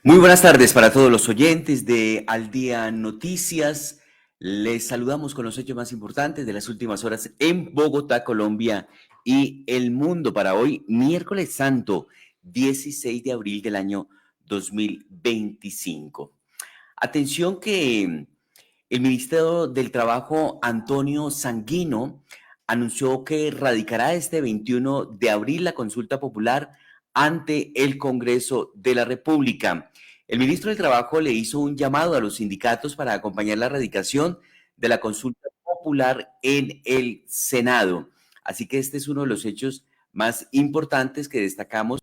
Muy buenas tardes para todos los oyentes de Al Día Noticias. Les saludamos con los hechos más importantes de las últimas horas en Bogotá, Colombia y el mundo para hoy, miércoles santo, 16 de abril del año 2025. Atención que el Ministerio del Trabajo, Antonio Sanguino, anunció que radicará este 21 de abril la consulta popular ante el Congreso de la República. El ministro del Trabajo le hizo un llamado a los sindicatos para acompañar la radicación de la consulta popular en el Senado. Así que este es uno de los hechos más importantes que destacamos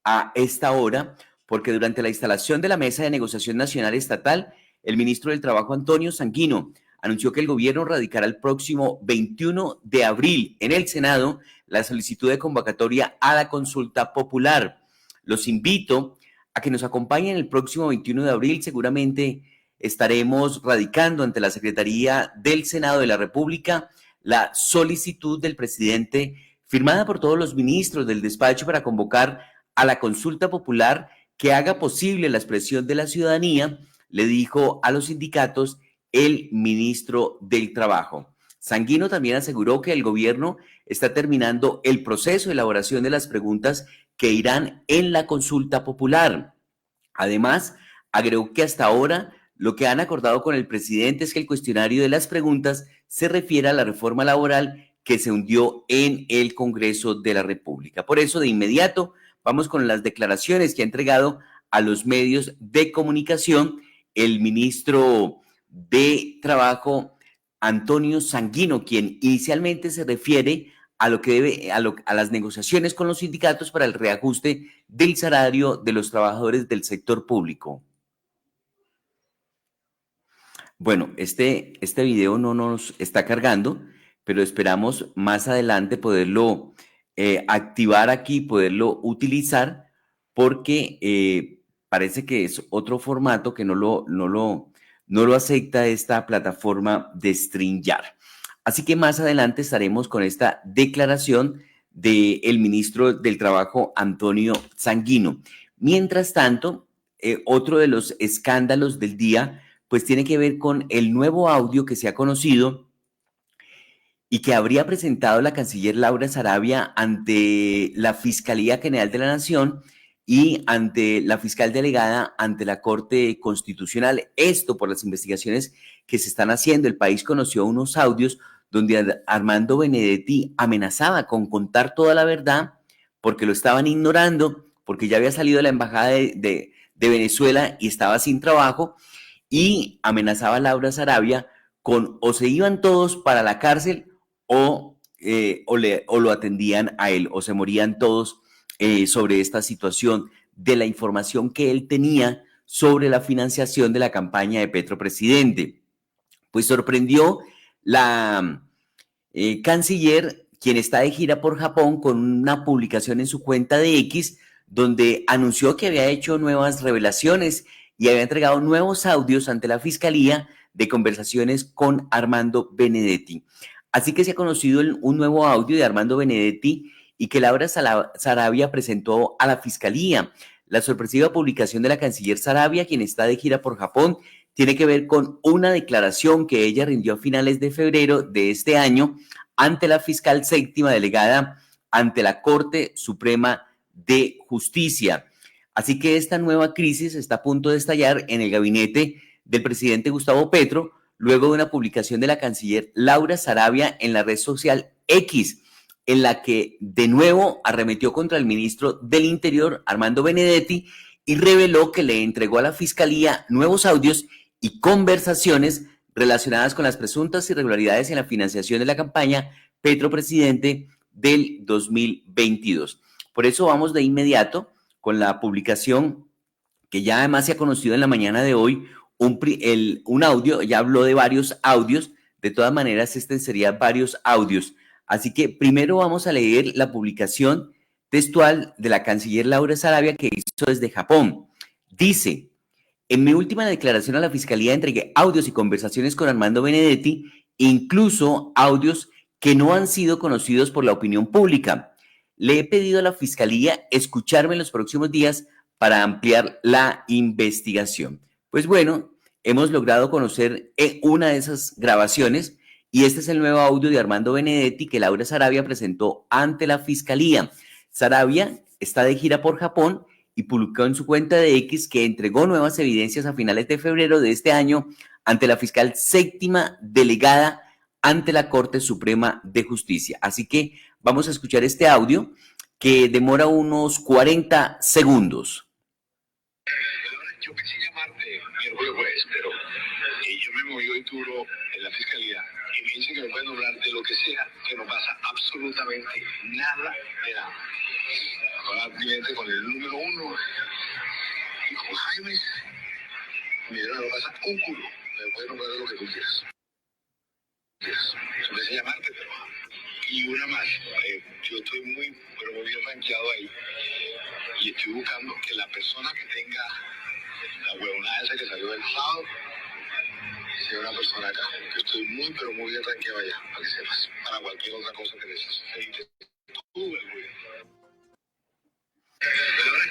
a esta hora, porque durante la instalación de la Mesa de Negociación Nacional Estatal, el ministro del Trabajo, Antonio Sanguino, anunció que el gobierno radicará el próximo 21 de abril en el Senado la solicitud de convocatoria a la consulta popular. Los invito a que nos acompañen el próximo 21 de abril. Seguramente estaremos radicando ante la Secretaría del Senado de la República la solicitud del presidente firmada por todos los ministros del despacho para convocar a la consulta popular que haga posible la expresión de la ciudadanía, le dijo a los sindicatos el ministro del Trabajo. Sanguino también aseguró que el gobierno está terminando el proceso de elaboración de las preguntas que irán en la consulta popular. Además, agregó que hasta ahora lo que han acordado con el presidente es que el cuestionario de las preguntas se refiere a la reforma laboral que se hundió en el Congreso de la República. Por eso, de inmediato, vamos con las declaraciones que ha entregado a los medios de comunicación el ministro de Trabajo, Antonio Sanguino, quien inicialmente se refiere a lo que debe, a las negociaciones con los sindicatos para el reajuste del salario de los trabajadores del sector público. Bueno, este video no nos está cargando, pero esperamos más adelante poderlo activar aquí, poderlo utilizar, porque parece que es otro formato que no lo acepta esta plataforma de StreamYard. Así que más adelante estaremos con esta declaración del ministro del Trabajo, Antonio Sanguino. Mientras tanto, otro de los escándalos del día pues tiene que ver con el nuevo audio que se ha conocido y que habría presentado la canciller Laura Sarabia ante la Fiscalía General de la Nación y ante la fiscal delegada ante la Corte Constitucional. Esto por las investigaciones que se están haciendo. El país conoció unos audios donde Armando Benedetti amenazaba con contar toda la verdad porque lo estaban ignorando, porque ya había salido de la embajada de Venezuela y estaba sin trabajo, y amenazaba a Laura Sarabia con o se iban todos para la cárcel o lo atendían a él, o se morían todos sobre esta situación de la información que él tenía sobre la financiación de la campaña de Petro Presidente. Pues sorprendió la canciller, quien está de gira por Japón, con una publicación en su cuenta de X, donde anunció que había hecho nuevas revelaciones y había entregado nuevos audios ante la fiscalía de conversaciones con Armando Benedetti. Así que se ha conocido un nuevo audio de Armando Benedetti y que Laura Sarabia presentó a la fiscalía. La sorpresiva publicación de la canciller Sarabia, quien está de gira por Japón, tiene que ver con una declaración que ella rindió a finales de febrero de este año ante la fiscal séptima delegada ante la Corte Suprema de Justicia. Así que esta nueva crisis está a punto de estallar en el gabinete del presidente Gustavo Petro, luego de una publicación de la canciller Laura Sarabia en la red social X, en la que de nuevo arremetió contra el ministro del Interior, Armando Benedetti, y reveló que le entregó a la fiscalía nuevos audios y conversaciones relacionadas con las presuntas irregularidades en la financiación de la campaña Petro Presidente del 2022. Por eso vamos de inmediato con la publicación que ya además se ha conocido en la mañana de hoy, un audio, ya habló de varios audios, de todas maneras este sería varios audios. Así que primero vamos a leer la publicación textual de la canciller Laura Sarabia que hizo desde Japón. Dice: en mi última declaración a la Fiscalía entregué audios y conversaciones con Armando Benedetti, incluso audios que no han sido conocidos por la opinión pública. Le he pedido a la Fiscalía escucharme en los próximos días para ampliar la investigación. Pues bueno, hemos logrado conocer una de esas grabaciones y este es el nuevo audio de Armando Benedetti que Laura Sarabia presentó ante la Fiscalía. Sarabia está de gira por Japón y publicó en su cuenta de X que entregó nuevas evidencias a finales de febrero de este año ante la fiscal séptima delegada ante la Corte Suprema de Justicia. Así que vamos a escuchar este audio que demora unos 40 segundos. Yo quise llamarte miércoles jueves, pero yo me moví hoy duro en la fiscalía y me dicen que me pueden hablar de lo que sea, que no pasa absolutamente nada de nada. Hablar cliente con el número uno y con Jaime, mira, no pasa un culo, me pueden hablar de lo que tú quieras. Yo quise llamarte, pero... Y una más, yo estoy muy, pero muy bien rankeado ahí y estoy buscando que la persona que tenga la huevonada esa que salió del sábado sea una persona acá, que estoy muy, pero muy bien rankeado allá, para que sepas, para cualquier otra cosa que necesites. Tú, güey.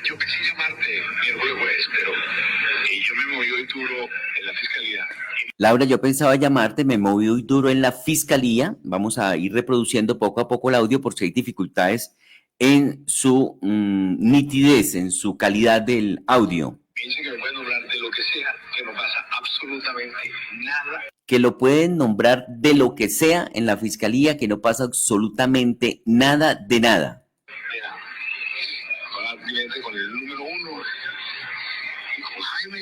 Yo quise llamarte miércoles jueves, pero yo me moví hoy duro en la fiscalía. Laura, yo pensaba llamarte, me moví hoy duro en la fiscalía. Vamos a ir reproduciendo poco a poco el audio por si hay dificultades en su nitidez, en su calidad del audio. Piensen que me pueden hablar de lo que sea, que no pasa absolutamente nada. Que lo pueden nombrar de lo que sea en la fiscalía, que no pasa absolutamente nada de nada. Mira, hablar cliente con el número uno y con Jaime.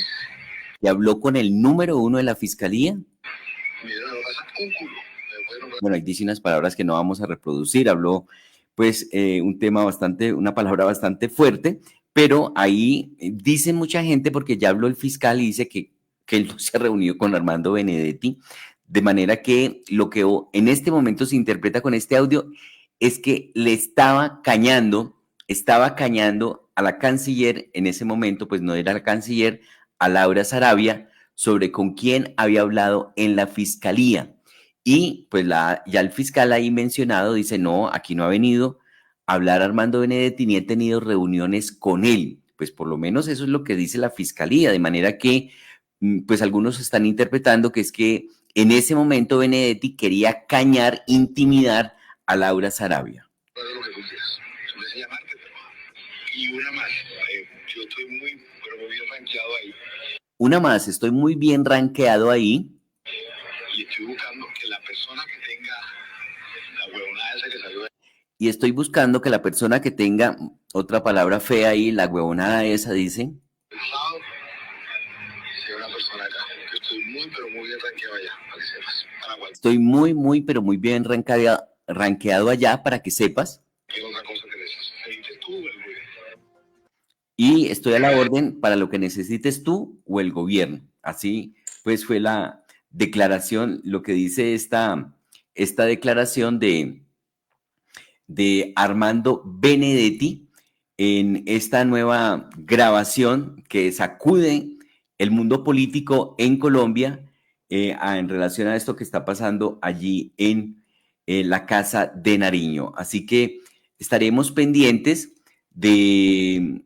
¿Y habló con el número uno de la fiscalía? Mira, no pasa un culo. Bueno, ahí dice unas palabras que no vamos a reproducir. Habló, pues, una palabra bastante fuerte, pero ahí dice mucha gente, porque ya habló el fiscal y dice que él no se reunió con Armando Benedetti, de manera que lo que en este momento se interpreta con este audio es que le estaba cañando a la canciller, en ese momento, pues no era la canciller, a Laura Sarabia, sobre con quién había hablado en la fiscalía. Y pues ya el fiscal ahí mencionado dice, no, aquí no ha venido a hablar Armando Benedetti ni he tenido reuniones con él. Pues por lo menos eso es lo que dice la fiscalía, de manera que pues algunos están interpretando que es que en ese momento Benedetti quería cañar, intimidar a Laura Sarabia. Lo que tú quieras. Yo quise llamarte, pero... Y una más, yo estoy muy, pero muy bien rankeado ahí. Una más, estoy muy bien rankeado ahí. Y estoy buscando que la persona que tenga la huevonada esa que salió de... Y estoy buscando que la persona que tenga otra palabra fea ahí, la huevonada esa, dice. El sábado, sea una persona acá, que estoy muy, pero muy bien rankeado allá, para que sepas. Estoy muy, pero muy bien rankeado allá, para que sepas. ¿Qué otra cosa que necesites tú, güey? Y estoy a la orden para lo que necesites tú o el gobierno. Así pues fue la declaración, lo que dice esta declaración de Armando Benedetti en esta nueva grabación que sacude el mundo político en Colombia en relación a esto que está pasando allí en la Casa de Nariño. Así que estaremos pendientes de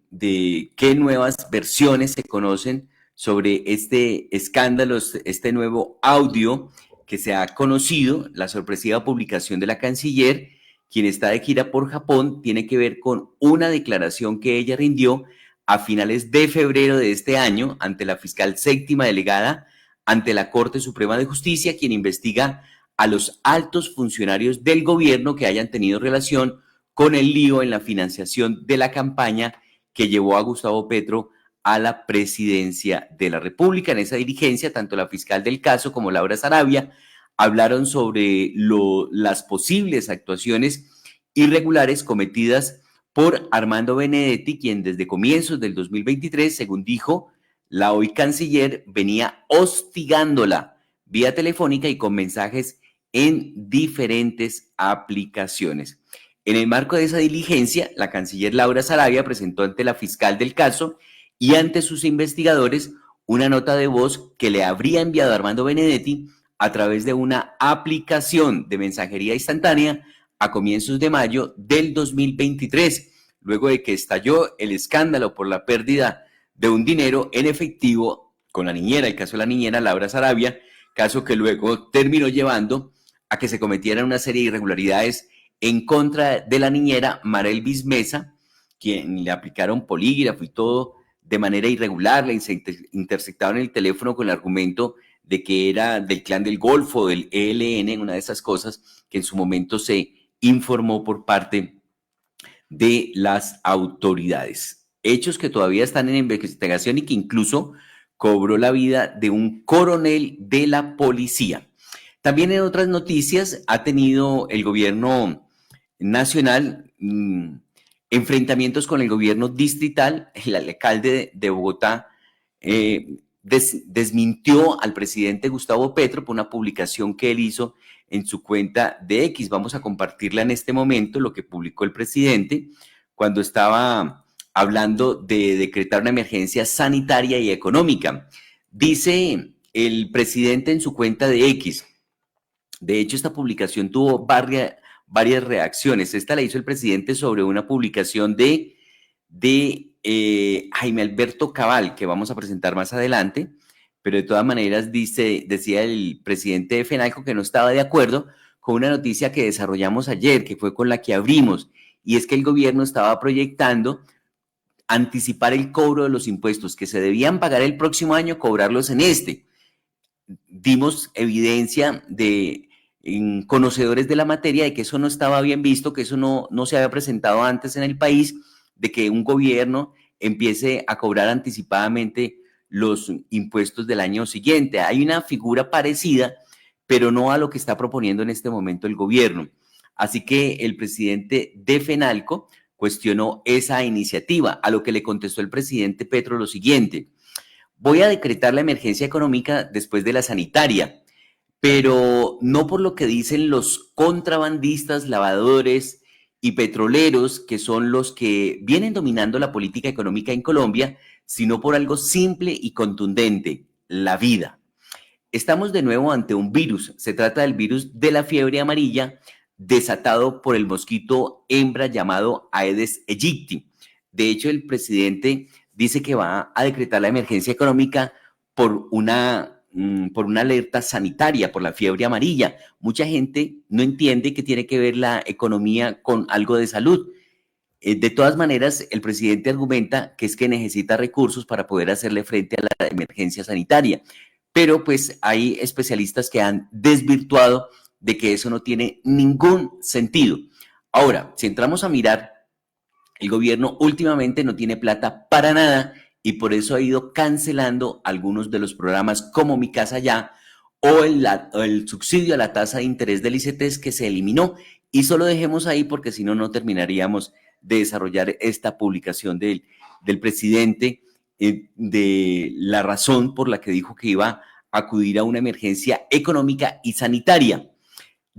qué nuevas versiones se conocen sobre este escándalo, este nuevo audio que se ha conocido, la sorpresiva publicación de la canciller, quien está de gira por Japón, tiene que ver con una declaración que ella rindió a finales de febrero de este año ante la fiscal séptima delegada ante la Corte Suprema de Justicia, quien investiga a los altos funcionarios del gobierno que hayan tenido relación con el lío en la financiación de la campaña que llevó a Gustavo Petro a la presidencia de la República. En esa diligencia, tanto la fiscal del caso como Laura Sarabia hablaron sobre las posibles actuaciones irregulares cometidas por Armando Benedetti, quien desde comienzos del 2023, según dijo la hoy canciller, venía hostigándola vía telefónica y con mensajes en diferentes aplicaciones. En el marco de esa diligencia, la canciller Laura Sarabia presentó ante la fiscal del caso y ante sus investigadores una nota de voz que le habría enviado Armando Benedetti a través de una aplicación de mensajería instantánea a comienzos de mayo del 2023, luego de que estalló el escándalo por la pérdida de un dinero en efectivo con la niñera, el caso de la niñera Laura Sarabia, caso que luego terminó llevando a que se cometieran una serie de irregularidades en contra de la niñera Marelvis Mesa, quien le aplicaron polígrafo y todo de manera irregular, le interceptaron el teléfono con el argumento de que era del Clan del Golfo, del ELN, una de esas cosas que en su momento se informó por parte de las autoridades. Hechos que todavía están en investigación y que incluso cobró la vida de un coronel de la policía. También en otras noticias ha tenido el gobierno nacional enfrentamientos con el gobierno distrital. El alcalde de Bogotá desmintió al presidente Gustavo Petro por una publicación que él hizo en su cuenta de X. Vamos a compartirla en este momento, lo que publicó el presidente cuando estaba hablando de decretar una emergencia sanitaria y económica. Dice el presidente en su cuenta de X. De hecho, esta publicación tuvo varias reacciones. Esta la hizo el presidente sobre una publicación de Jaime Alberto Cabal, que vamos a presentar más adelante, pero de todas maneras decía el presidente de FENALCO que no estaba de acuerdo con una noticia que desarrollamos ayer, que fue con la que abrimos, y es que el gobierno estaba proyectando anticipar el cobro de los impuestos que se debían pagar el próximo año, cobrarlos en este. Dimos evidencia de conocedores de la materia de que eso no estaba bien visto, que eso no se había presentado antes en el país, de que un gobierno empiece a cobrar anticipadamente los impuestos del año siguiente. Hay una figura parecida, pero no a lo que está proponiendo en este momento el gobierno. Así que el presidente de FENALCO cuestionó esa iniciativa, a lo que le contestó el presidente Petro lo siguiente: voy a decretar la emergencia económica después de la sanitaria, pero no por lo que dicen los contrabandistas, lavadores y petroleros, que son los que vienen dominando la política económica en Colombia, sino por algo simple y contundente: la vida. Estamos de nuevo ante un virus. Se trata del virus de la fiebre amarilla desatado por el mosquito hembra llamado Aedes aegypti. De hecho, el presidente dice que va a decretar la emergencia económica por una alerta sanitaria, por la fiebre amarilla. Mucha gente no entiende que tiene que ver la economía con algo de salud. De todas maneras, el presidente argumenta que es que necesita recursos para poder hacerle frente a la emergencia sanitaria. Pero pues hay especialistas que han desvirtuado de que eso no tiene ningún sentido. Ahora, si entramos a mirar, el gobierno últimamente no tiene plata para nada y por eso ha ido cancelando algunos de los programas como Mi Casa Ya o el subsidio a la tasa de interés del ICETEX, que se eliminó. Y solo dejemos ahí porque si no, no terminaríamos de desarrollar esta publicación del presidente, de la razón por la que dijo que iba a acudir a una emergencia económica y sanitaria.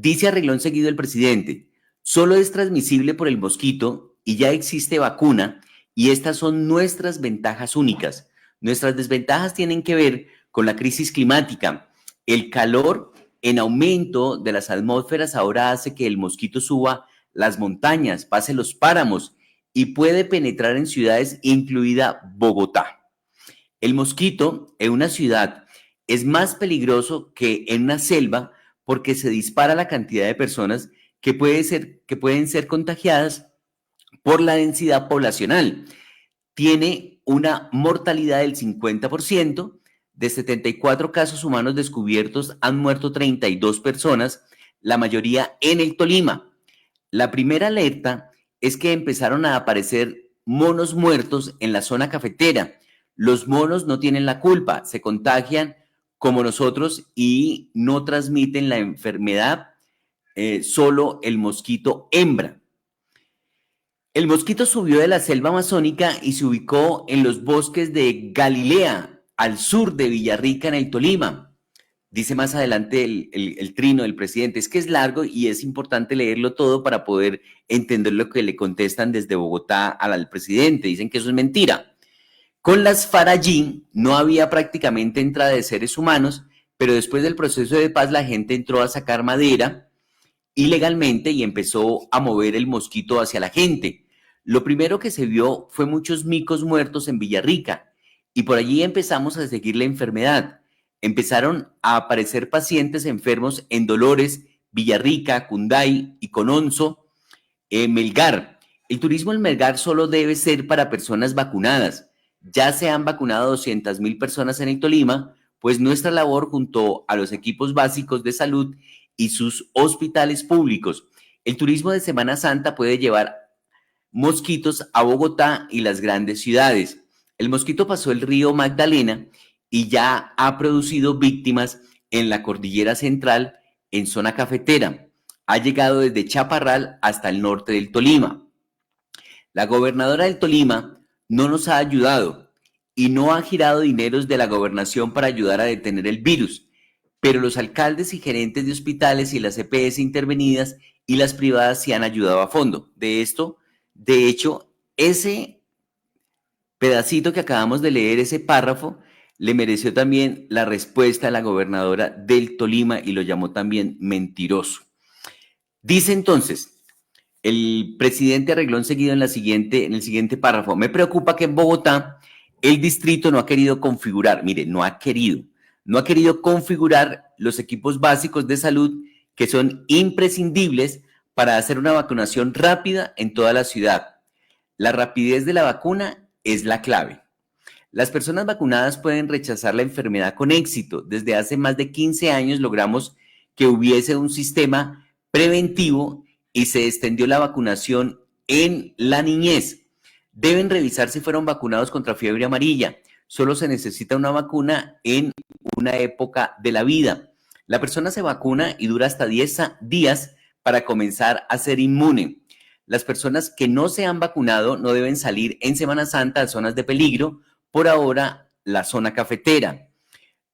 Dice a renglón seguido el presidente: solo es transmisible por el mosquito y ya existe vacuna, y estas son nuestras ventajas únicas. Nuestras desventajas tienen que ver con la crisis climática. El calor en aumento de las atmósferas ahora hace que el mosquito suba las montañas, pase los páramos y puede penetrar en ciudades, incluida Bogotá. El mosquito en una ciudad es más peligroso que en una selva porque se dispara la cantidad de personas que pueden ser contagiadas por la densidad poblacional. Tiene una mortalidad del 50%. De 74 casos humanos descubiertos, han muerto 32 personas, la mayoría en el Tolima. La primera alerta es que empezaron a aparecer monos muertos en la zona cafetera. Los monos no tienen la culpa, se contagian como nosotros y no transmiten la enfermedad, solo el mosquito hembra. El mosquito subió de la selva amazónica y se ubicó en los bosques de Galilea, al sur de Villarrica, en el Tolima. Dice más adelante el trino del presidente. Es que es largo y es importante leerlo todo para poder entender lo que le contestan desde Bogotá al presidente. Dicen que eso es mentira. Con las Farallín no había prácticamente entrada de seres humanos, pero después del proceso de paz la gente entró a sacar madera ilegalmente y empezó a mover el mosquito hacia la gente. Lo primero que se vio fue muchos micos muertos en Villarrica y por allí empezamos a seguir la enfermedad. Empezaron a aparecer pacientes enfermos en Dolores, Villarrica, Cunday y Cononso, Melgar. El turismo en Melgar solo debe ser para personas vacunadas. Ya se han vacunado 200.000 personas en el Tolima, pues nuestra labor junto a los equipos básicos de salud y sus hospitales públicos. El turismo de Semana Santa puede llevar mosquitos a Bogotá y las grandes ciudades. El mosquito pasó el río Magdalena y ya ha producido víctimas en la cordillera central, en zona cafetera. Ha llegado desde Chaparral hasta el norte del Tolima. La gobernadora del Tolima no nos ha ayudado y no ha girado dineros de la gobernación para ayudar a detener el virus, pero los alcaldes y gerentes de hospitales y las EPS intervenidas y las privadas sí han ayudado a fondo. De hecho, ese pedacito que acabamos de leer, ese párrafo, le mereció también la respuesta a la gobernadora del Tolima y lo llamó también mentiroso. Dice entonces, el presidente arregló enseguida en el siguiente párrafo, me preocupa que en Bogotá el distrito no ha querido configurar, mire, no ha querido configurar los equipos básicos de salud que son imprescindibles para hacer una vacunación rápida en toda la ciudad. La rapidez de la vacuna es la clave. Las personas vacunadas pueden rechazar la enfermedad con éxito. Desde hace más de 15 años logramos que hubiese un sistema preventivo y se extendió la vacunación en la niñez. Deben revisar si fueron vacunados contra fiebre amarilla. Solo se necesita una vacuna en una época de la vida. La persona se vacuna y dura hasta 10 días para comenzar a ser inmune. Las personas que no se han vacunado no deben salir en Semana Santa a zonas de peligro, por ahora la zona cafetera.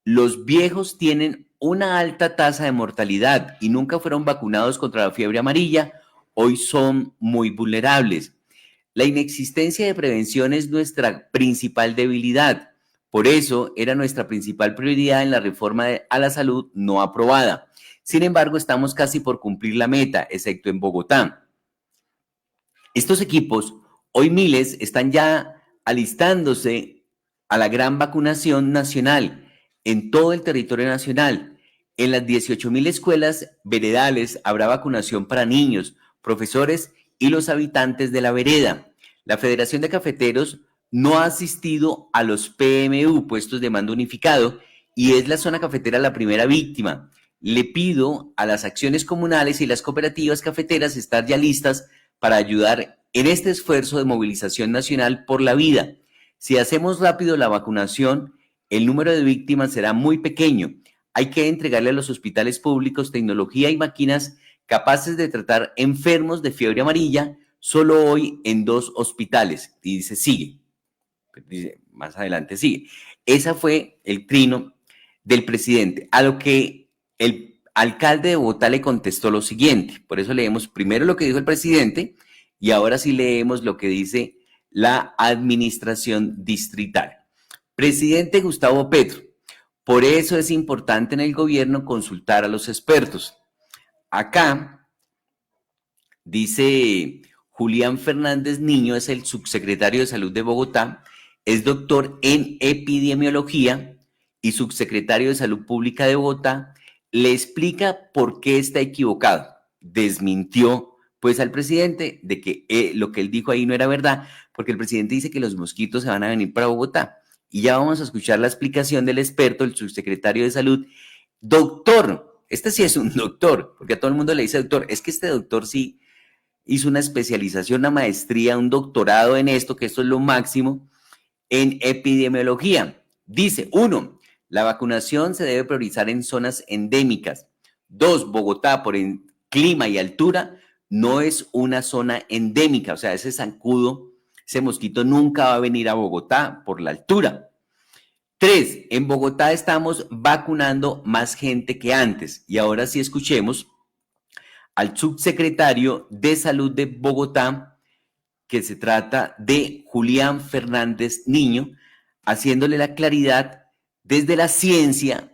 Los viejos tienen una alta tasa de mortalidad y nunca fueron vacunados contra la fiebre amarilla, hoy son muy vulnerables. La inexistencia de prevención es nuestra principal debilidad. Por eso era nuestra principal prioridad en la reforma a la salud no aprobada. Sin embargo, estamos casi por cumplir la meta, excepto en Bogotá. Estos equipos, hoy miles, están ya alistándose a la gran vacunación nacional en todo el territorio nacional. En las 18.000 escuelas veredales habrá vacunación para niños, profesores y los habitantes de la vereda. La Federación de Cafeteros no ha asistido a los PMU, puestos de mando unificado, y es la zona cafetera la primera víctima. Le pido a las acciones comunales y las cooperativas cafeteras estar ya listas para ayudar en este esfuerzo de movilización nacional por la vida. Si hacemos rápido la vacunación, el número de víctimas será muy pequeño. Hay que entregarle a los hospitales públicos tecnología y máquinas capaces de tratar enfermos de fiebre amarilla, solo hoy en 2 hospitales. Y dice, sigue. Dice, más adelante sigue. Ese fue el trino del presidente, a lo que el alcalde de Bogotá le contestó lo siguiente. Por eso leemos primero lo que dijo el presidente y ahora sí leemos lo que dice la administración distrital. Presidente Gustavo Petro, por eso es importante en el gobierno consultar a los expertos. Acá dice Julián Fernández Niño, es el subsecretario de Salud de Bogotá, es doctor en epidemiología y subsecretario de Salud Pública de Bogotá, le explica por qué está equivocado. Desmintió pues al presidente de que lo que él dijo ahí no era verdad, porque el presidente dice que los mosquitos se van a venir para Bogotá. Y ya vamos a escuchar la explicación del experto, el subsecretario de Salud. Doctor, este sí es un doctor, porque a todo el mundo le dice doctor, es que este doctor sí hizo una especialización, una maestría, un doctorado en esto, que esto es lo máximo, en epidemiología. Dice, 1, la vacunación se debe priorizar en zonas endémicas. 2, Bogotá por clima y altura no es una zona endémica, o sea, ese zancudo, ese mosquito nunca va a venir a Bogotá por la altura. 3, en Bogotá estamos vacunando más gente que antes. Y ahora sí escuchemos al subsecretario de Salud de Bogotá, que se trata de Julián Fernández Niño, haciéndole la claridad desde la ciencia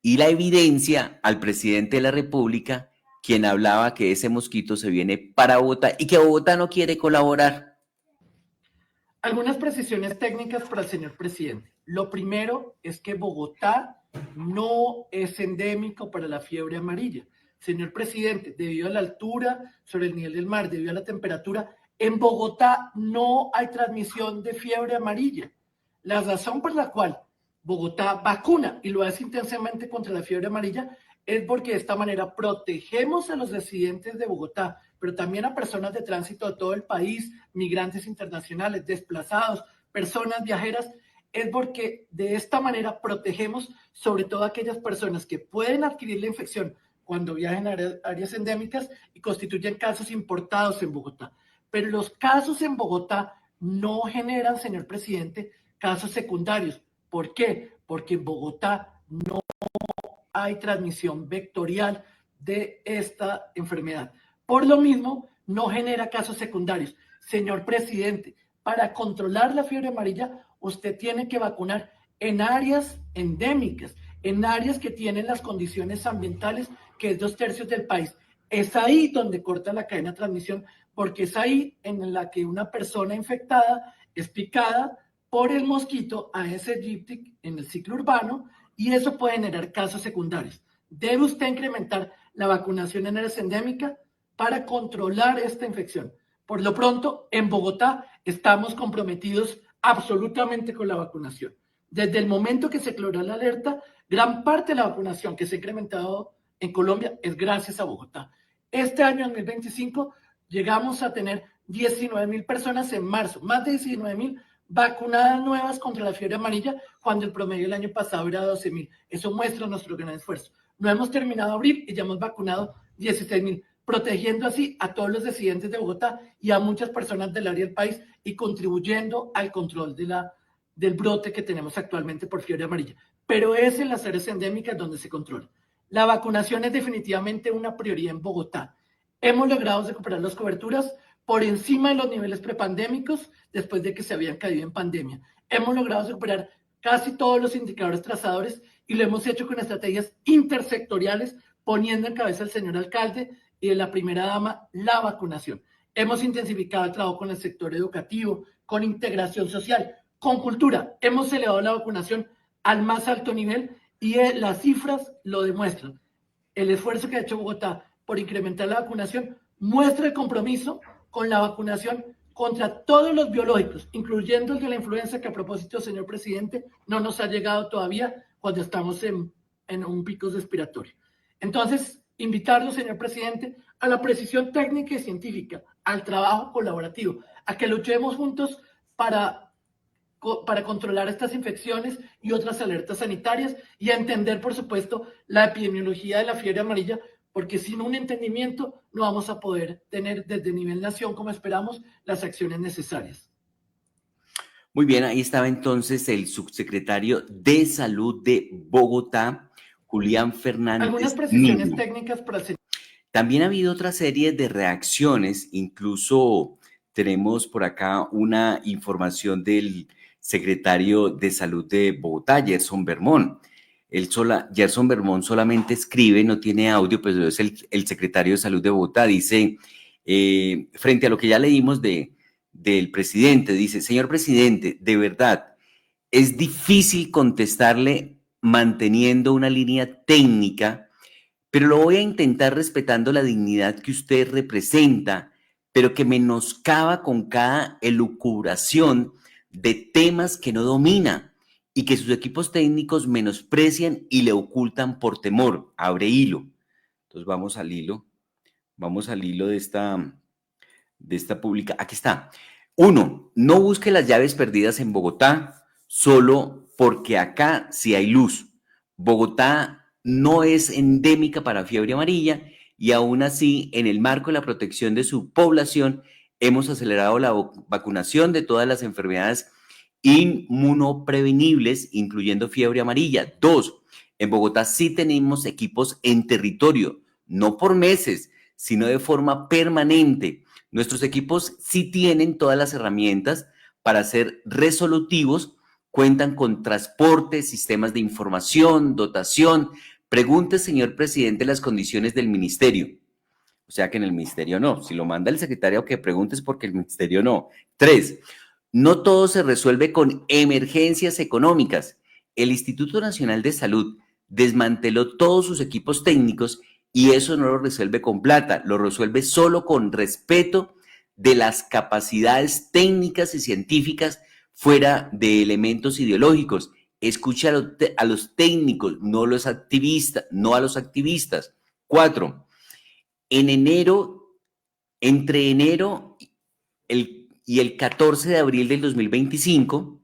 y la evidencia al presidente de la República quien hablaba que ese mosquito se viene para Bogotá y que Bogotá no quiere colaborar. Algunas precisiones técnicas para el señor presidente. Lo primero es que Bogotá no es endémico para la fiebre amarilla. Señor presidente, debido a la altura sobre el nivel del mar, debido a la temperatura, en Bogotá no hay transmisión de fiebre amarilla. La razón por la cual Bogotá vacuna y lo hace intensamente contra la fiebre amarilla es porque de esta manera protegemos a los residentes de Bogotá, pero también a personas de tránsito de todo el país, migrantes internacionales, desplazados, personas viajeras, es porque de esta manera protegemos sobre todo a aquellas personas que pueden adquirir la infección cuando viajen a áreas endémicas y constituyen casos importados en Bogotá. Pero los casos en Bogotá no generan, señor presidente, casos secundarios. ¿Por qué? Porque en Bogotá no hay transmisión vectorial de esta enfermedad. Por lo mismo, no genera casos secundarios. Señor presidente, para controlar la fiebre amarilla, usted tiene que vacunar en áreas endémicas, en áreas que tienen las condiciones ambientales, que es 2/3 del país. Es ahí donde corta la cadena de transmisión, porque es ahí en la que una persona infectada es picada por el mosquito Aedes aegypti en el ciclo urbano, y eso puede generar casos secundarios. Debe usted incrementar la vacunación en áreas endémicas para controlar esta infección. Por lo pronto, en Bogotá estamos comprometidos absolutamente con la vacunación. Desde el momento que se declaró la alerta, gran parte de la vacunación que se ha incrementado en Colombia es gracias a Bogotá. Este año, en 2025, llegamos a tener 19.000 personas en marzo, más de 19.000 vacunadas nuevas contra la fiebre amarilla, cuando el promedio del año pasado era 12.000. Eso muestra nuestro gran esfuerzo. No hemos terminado abril y ya hemos vacunado 16.000, protegiendo así a todos los residentes de Bogotá y a muchas personas del área del país y contribuyendo al control del brote que tenemos actualmente por fiebre amarilla. Pero es en las áreas endémicas donde se controla. La vacunación es definitivamente una prioridad en Bogotá. Hemos logrado recuperar las coberturas por encima de los niveles prepandémicos después de que se habían caído en pandemia. Hemos logrado recuperar casi todos los indicadores trazadores y lo hemos hecho con estrategias intersectoriales, poniendo en cabeza al señor alcalde y de la primera dama la vacunación. Hemos intensificado el trabajo con el sector educativo, con integración social, con cultura. Hemos elevado la vacunación al más alto nivel y las cifras lo demuestran. El esfuerzo que ha hecho Bogotá por incrementar la vacunación muestra el compromiso con la vacunación contra todos los biológicos, incluyendo el de la influenza, que a propósito, señor presidente, no nos ha llegado todavía cuando estamos en un pico respiratorio. Entonces, invitarlo, señor presidente, a la precisión técnica y científica, al trabajo colaborativo, a que luchemos juntos para controlar estas infecciones y otras alertas sanitarias y a entender, por supuesto, la epidemiología de la fiebre amarilla, porque sin un entendimiento no vamos a poder tener desde nivel nación, como esperamos, las acciones necesarias. Muy bien, ahí estaba entonces el subsecretario de Salud de Bogotá, Julián Fernández. Algunas precisiones técnicas para el... También ha habido otra serie de reacciones, incluso tenemos por acá una información del secretario de Salud de Bogotá, Gerson Bermón. Gerson Bermón solamente escribe, no tiene audio, pero es el secretario de Salud de Bogotá. Dice, frente a lo que ya leímos del presidente, dice: señor presidente, de verdad, es difícil contestarle manteniendo una línea técnica, pero lo voy a intentar respetando la dignidad que usted representa, pero que menoscaba con cada elucubración de temas que no domina y que sus equipos técnicos menosprecian y le ocultan por temor. Abre hilo. Entonces vamos al hilo de esta pública. Aquí está. 1. No busque las llaves perdidas en Bogotá solo porque acá sí hay luz. Bogotá no es endémica para fiebre amarilla y aún así, en el marco de la protección de su población, hemos acelerado la vacunación de todas las enfermedades inmunoprevenibles, incluyendo fiebre amarilla. 2. En Bogotá sí tenemos equipos en territorio, no por meses, sino de forma permanente. Nuestros equipos sí tienen todas las herramientas para ser resolutivos, cuentan con transporte, sistemas de información, dotación. Pregunte, señor presidente, las condiciones del ministerio. O sea que en el ministerio no. Si lo manda el secretario, que preguntes porque el ministerio no. 3, no todo se resuelve con emergencias económicas. El Instituto Nacional de Salud desmanteló todos sus equipos técnicos y eso no lo resuelve con plata, lo resuelve solo con respeto de las capacidades técnicas y científicas fuera de elementos ideológicos. Escucha a los técnicos, no los activistas, no a los activistas. 4, en enero, entre enero y el 14 de abril del 2025,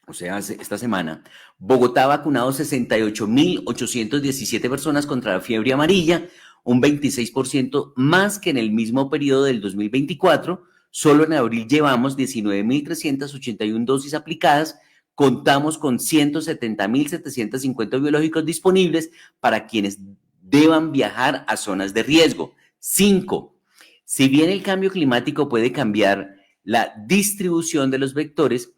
o sea, esta semana, Bogotá ha vacunado 68.817 personas contra la fiebre amarilla, un 26% más que en el mismo periodo del 2024. Solo en abril llevamos 19.381 dosis aplicadas. Contamos con 170.750 biológicos disponibles para quienes deban viajar a zonas de riesgo. 5. Si bien el cambio climático puede cambiar la distribución de los vectores,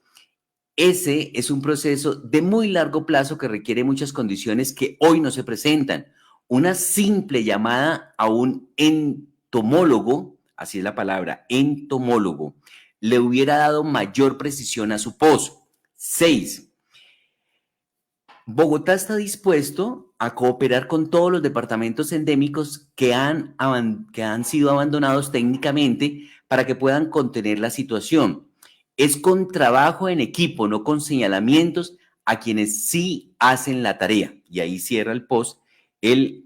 ese es un proceso de muy largo plazo que requiere muchas condiciones que hoy no se presentan. Una simple llamada a un entomólogo, así es la palabra, entomólogo, le hubiera dado mayor precisión a su pozo. 6. Bogotá está dispuesto a cooperar con todos los departamentos endémicos que han sido abandonados técnicamente para que puedan contener la situación. Es con trabajo en equipo, no con señalamientos a quienes sí hacen la tarea. Y ahí cierra el post el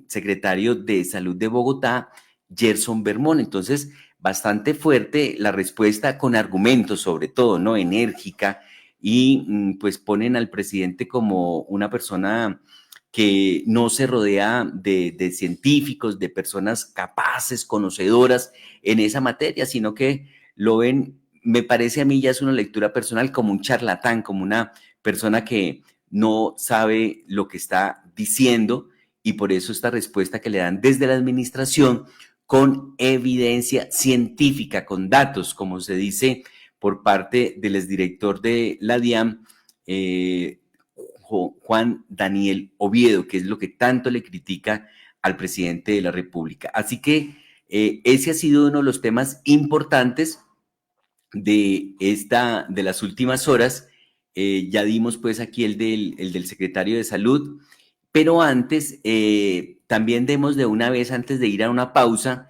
secretario de Salud de Bogotá, Gerson Bermón. Entonces, bastante fuerte la respuesta con argumentos, sobre todo, ¿no? Enérgica, y pues ponen al presidente como una persona que no se rodea de científicos, de personas capaces, conocedoras en esa materia, sino que lo ven, me parece a mí ya es una lectura personal, como un charlatán, como una persona que no sabe lo que está diciendo, y por eso esta respuesta que le dan desde la administración con evidencia científica, con datos, como se dice por parte del exdirector de la DIAN, Juan Daniel Oviedo, que es lo que tanto le critica al presidente de la República. Así que ese ha sido uno de los temas importantes de las últimas horas. Ya dimos pues aquí el del secretario de Salud, pero antes también demos de una vez, antes de ir a una pausa,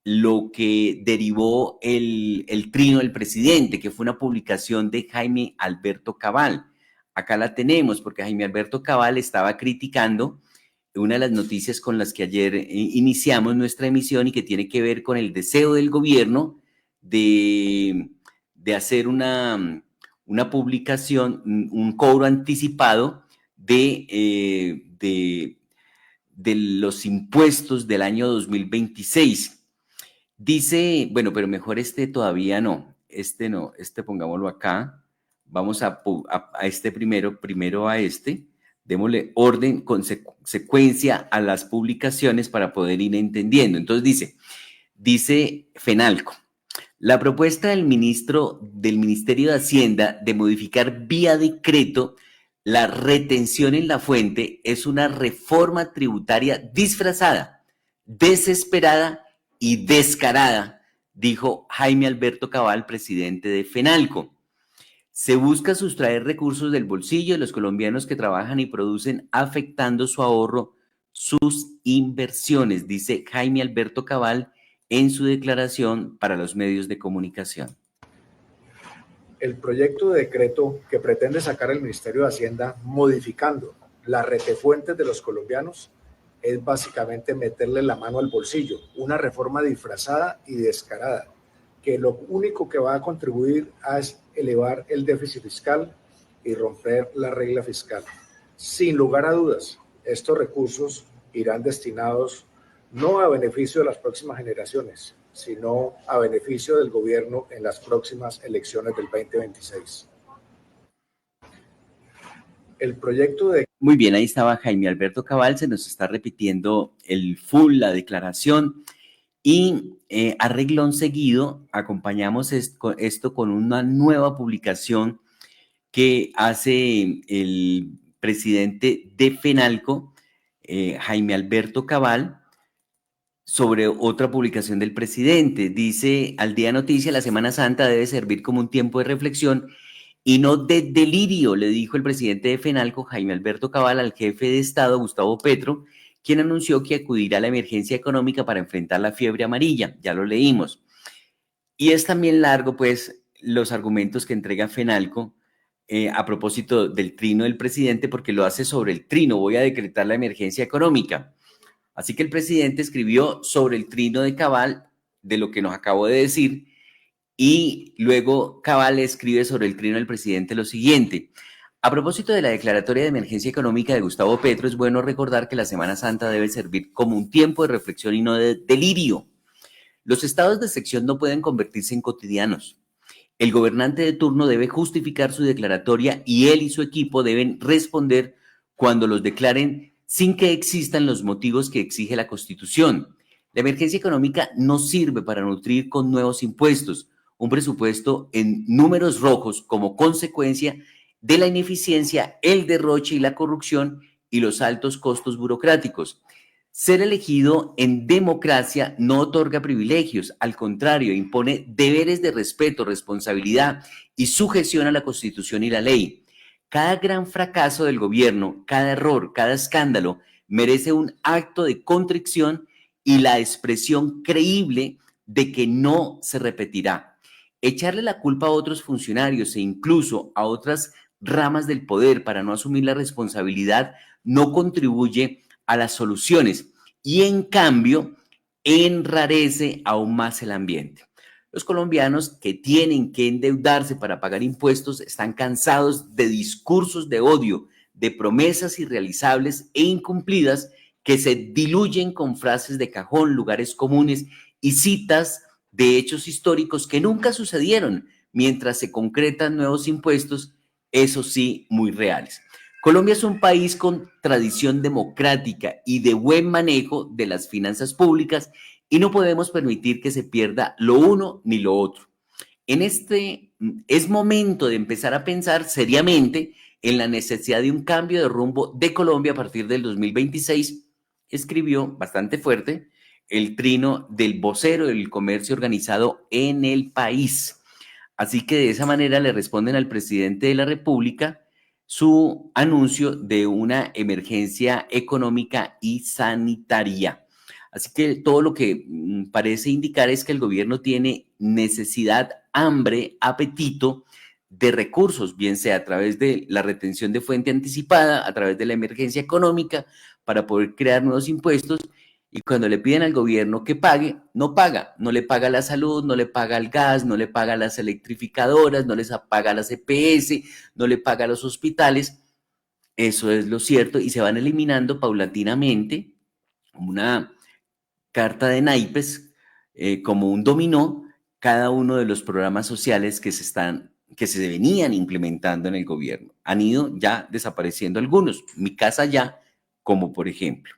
lo que derivó el trino del presidente, que fue una publicación de Jaime Alberto Cabal. Acá la tenemos, porque Jaime Alberto Cabal estaba criticando una de las noticias con las que ayer iniciamos nuestra emisión y que tiene que ver con el deseo del gobierno de hacer una publicación, un cobro anticipado de los impuestos del año 2026. Dice, bueno, pero mejor todavía no, pongámoslo acá. Vamos a este primero a este. Démosle orden, secuencia a las publicaciones para poder ir entendiendo. Entonces dice Fenalco, la propuesta del Ministerio de Hacienda de modificar vía decreto la retención en la fuente es una reforma tributaria disfrazada, desesperada y descarada, dijo Jaime Alberto Cabal, presidente de Fenalco. Se busca sustraer recursos del bolsillo de los colombianos que trabajan y producen, afectando su ahorro, sus inversiones, dice Jaime Alberto Cabal en su declaración para los medios de comunicación. El proyecto de decreto que pretende sacar el Ministerio de Hacienda modificando las retefuentes de los colombianos es básicamente meterle la mano al bolsillo, una reforma disfrazada y descarada, que lo único que va a contribuir es elevar el déficit fiscal y romper la regla fiscal. Sin lugar a dudas, estos recursos irán destinados no a beneficio de las próximas generaciones, sino a beneficio del gobierno en las próximas elecciones del 2026. El proyecto de... Muy bien, ahí estaba Jaime Alberto Cabal, se nos está repitiendo la declaración, y a reglón seguido acompañamos esto con una nueva publicación que hace el presidente de Fenalco, Jaime Alberto Cabal, sobre otra publicación del presidente. Dice, al día noticia, la Semana Santa debe servir como un tiempo de reflexión y no de delirio, le dijo el presidente de FENALCO, Jaime Alberto Cabal, al jefe de Estado, Gustavo Petro, quien anunció que acudirá a la emergencia económica para enfrentar la fiebre amarilla. Ya lo leímos. Y es también largo, pues, los argumentos que entrega FENALCO a propósito del trino del presidente, porque lo hace sobre el trino. Voy a decretar la emergencia económica. Así que el presidente escribió sobre el trino de Cabal, de lo que nos acabó de decir, y luego Cabal escribe sobre el trino del presidente lo siguiente. A propósito de la declaratoria de emergencia económica de Gustavo Petro, es bueno recordar que la Semana Santa debe servir como un tiempo de reflexión y no de delirio. Los estados de excepción no pueden convertirse en cotidianos. El gobernante de turno debe justificar su declaratoria y él y su equipo deben responder cuando los declaren sin que existan los motivos que exige la Constitución. La emergencia económica no sirve para nutrir con nuevos impuestos, un presupuesto en números rojos como consecuencia de la ineficiencia, el derroche y la corrupción y los altos costos burocráticos. Ser elegido en democracia no otorga privilegios, al contrario, impone deberes de respeto, responsabilidad y sujeción a la Constitución y la ley. Cada gran fracaso del gobierno, cada error, cada escándalo merece un acto de contrición y la expresión creíble de que no se repetirá. Echarle la culpa a otros funcionarios e incluso a otras ramas del poder para no asumir la responsabilidad no contribuye a las soluciones y en cambio enrarece aún más el ambiente. Los colombianos que tienen que endeudarse para pagar impuestos están cansados de discursos de odio, de promesas irrealizables e incumplidas que se diluyen con frases de cajón, lugares comunes y citas de hechos históricos que nunca sucedieron, mientras se concretan nuevos impuestos, eso sí, muy reales. Colombia es un país con tradición democrática y de buen manejo de las finanzas públicas y no podemos permitir que se pierda lo uno ni lo otro. Es momento de empezar a pensar seriamente en la necesidad de un cambio de rumbo de Colombia a partir del 2026, escribió bastante fuerte el trino del vocero del comercio organizado en el país. Así que de esa manera le responden al presidente de la República su anuncio de una emergencia económica y sanitaria. Así que todo lo que parece indicar es que el gobierno tiene necesidad, hambre, apetito de recursos, bien sea a través de la retención de fuente anticipada, a través de la emergencia económica, para poder crear nuevos impuestos. Y cuando le piden al gobierno que pague, no paga. No le paga la salud, no le paga el gas, no le paga las electrificadoras, no les paga las EPS, no le paga a los hospitales. Eso es lo cierto y se van eliminando paulatinamente una carta de naipes, como un dominó, cada uno de los programas sociales que se venían implementando en el gobierno. Han ido ya desapareciendo algunos. Mi casa ya, como por ejemplo.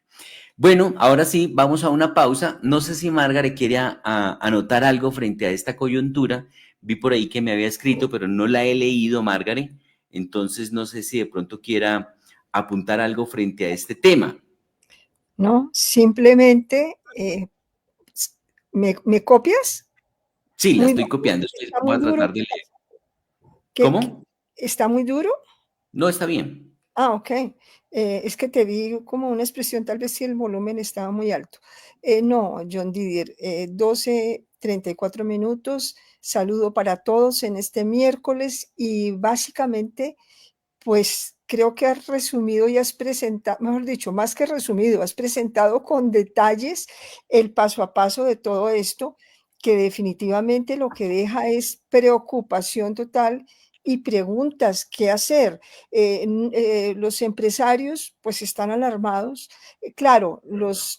Bueno, ahora sí, vamos a una pausa. No sé si Margaret quiere anotar algo frente a esta coyuntura. Vi por ahí que me había escrito, pero no la he leído, Margaret. Entonces, no sé si de pronto quiera apuntar algo frente a este tema. No, simplemente, ¿me copias? Sí, la Muy estoy duro, copiando. está Voy muy a duro. tratar de leer. ¿Cómo? ¿Está muy duro? No, está bien. Ah, ok. Es que te vi como una expresión, tal vez si el volumen estaba muy alto. No, John Didier, 12:34 minutos. Saludo para todos en este miércoles y básicamente, pues creo que has resumido y has presentado, mejor dicho, más que resumido, has presentado con detalles el paso a paso de todo esto, que definitivamente lo que deja es preocupación total y preguntas, ¿qué hacer? Los empresarios pues están alarmados. Claro, los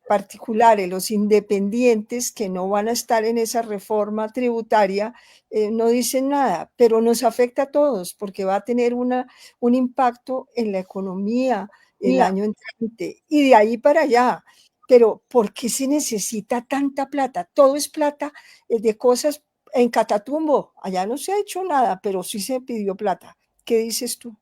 particulares, los independientes que no van a estar en esa reforma tributaria, no dicen nada, pero nos afecta a todos porque va a tener un impacto en la economía el año entrante y de ahí para allá. Pero ¿por qué se necesita tanta plata? Todo es plata de cosas en Catatumbo. Allá no se ha hecho nada, pero sí se pidió plata. ¿Qué dices tú?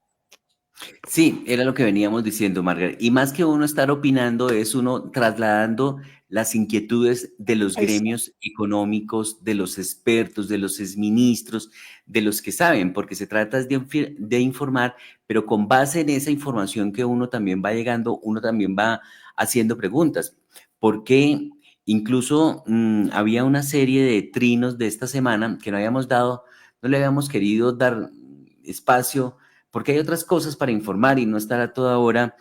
Sí, era lo que veníamos diciendo, Margaret. Y más que uno estar opinando, es uno trasladando las inquietudes de los Exacto. gremios económicos, de los expertos, de los exministros, de los que saben, porque se trata de informar, pero con base en esa información que uno también va llegando, uno también va haciendo preguntas. Porque incluso había una serie de trinos de esta semana que no habíamos dado, no le habíamos querido dar espacio porque hay otras cosas para informar y no estar a toda hora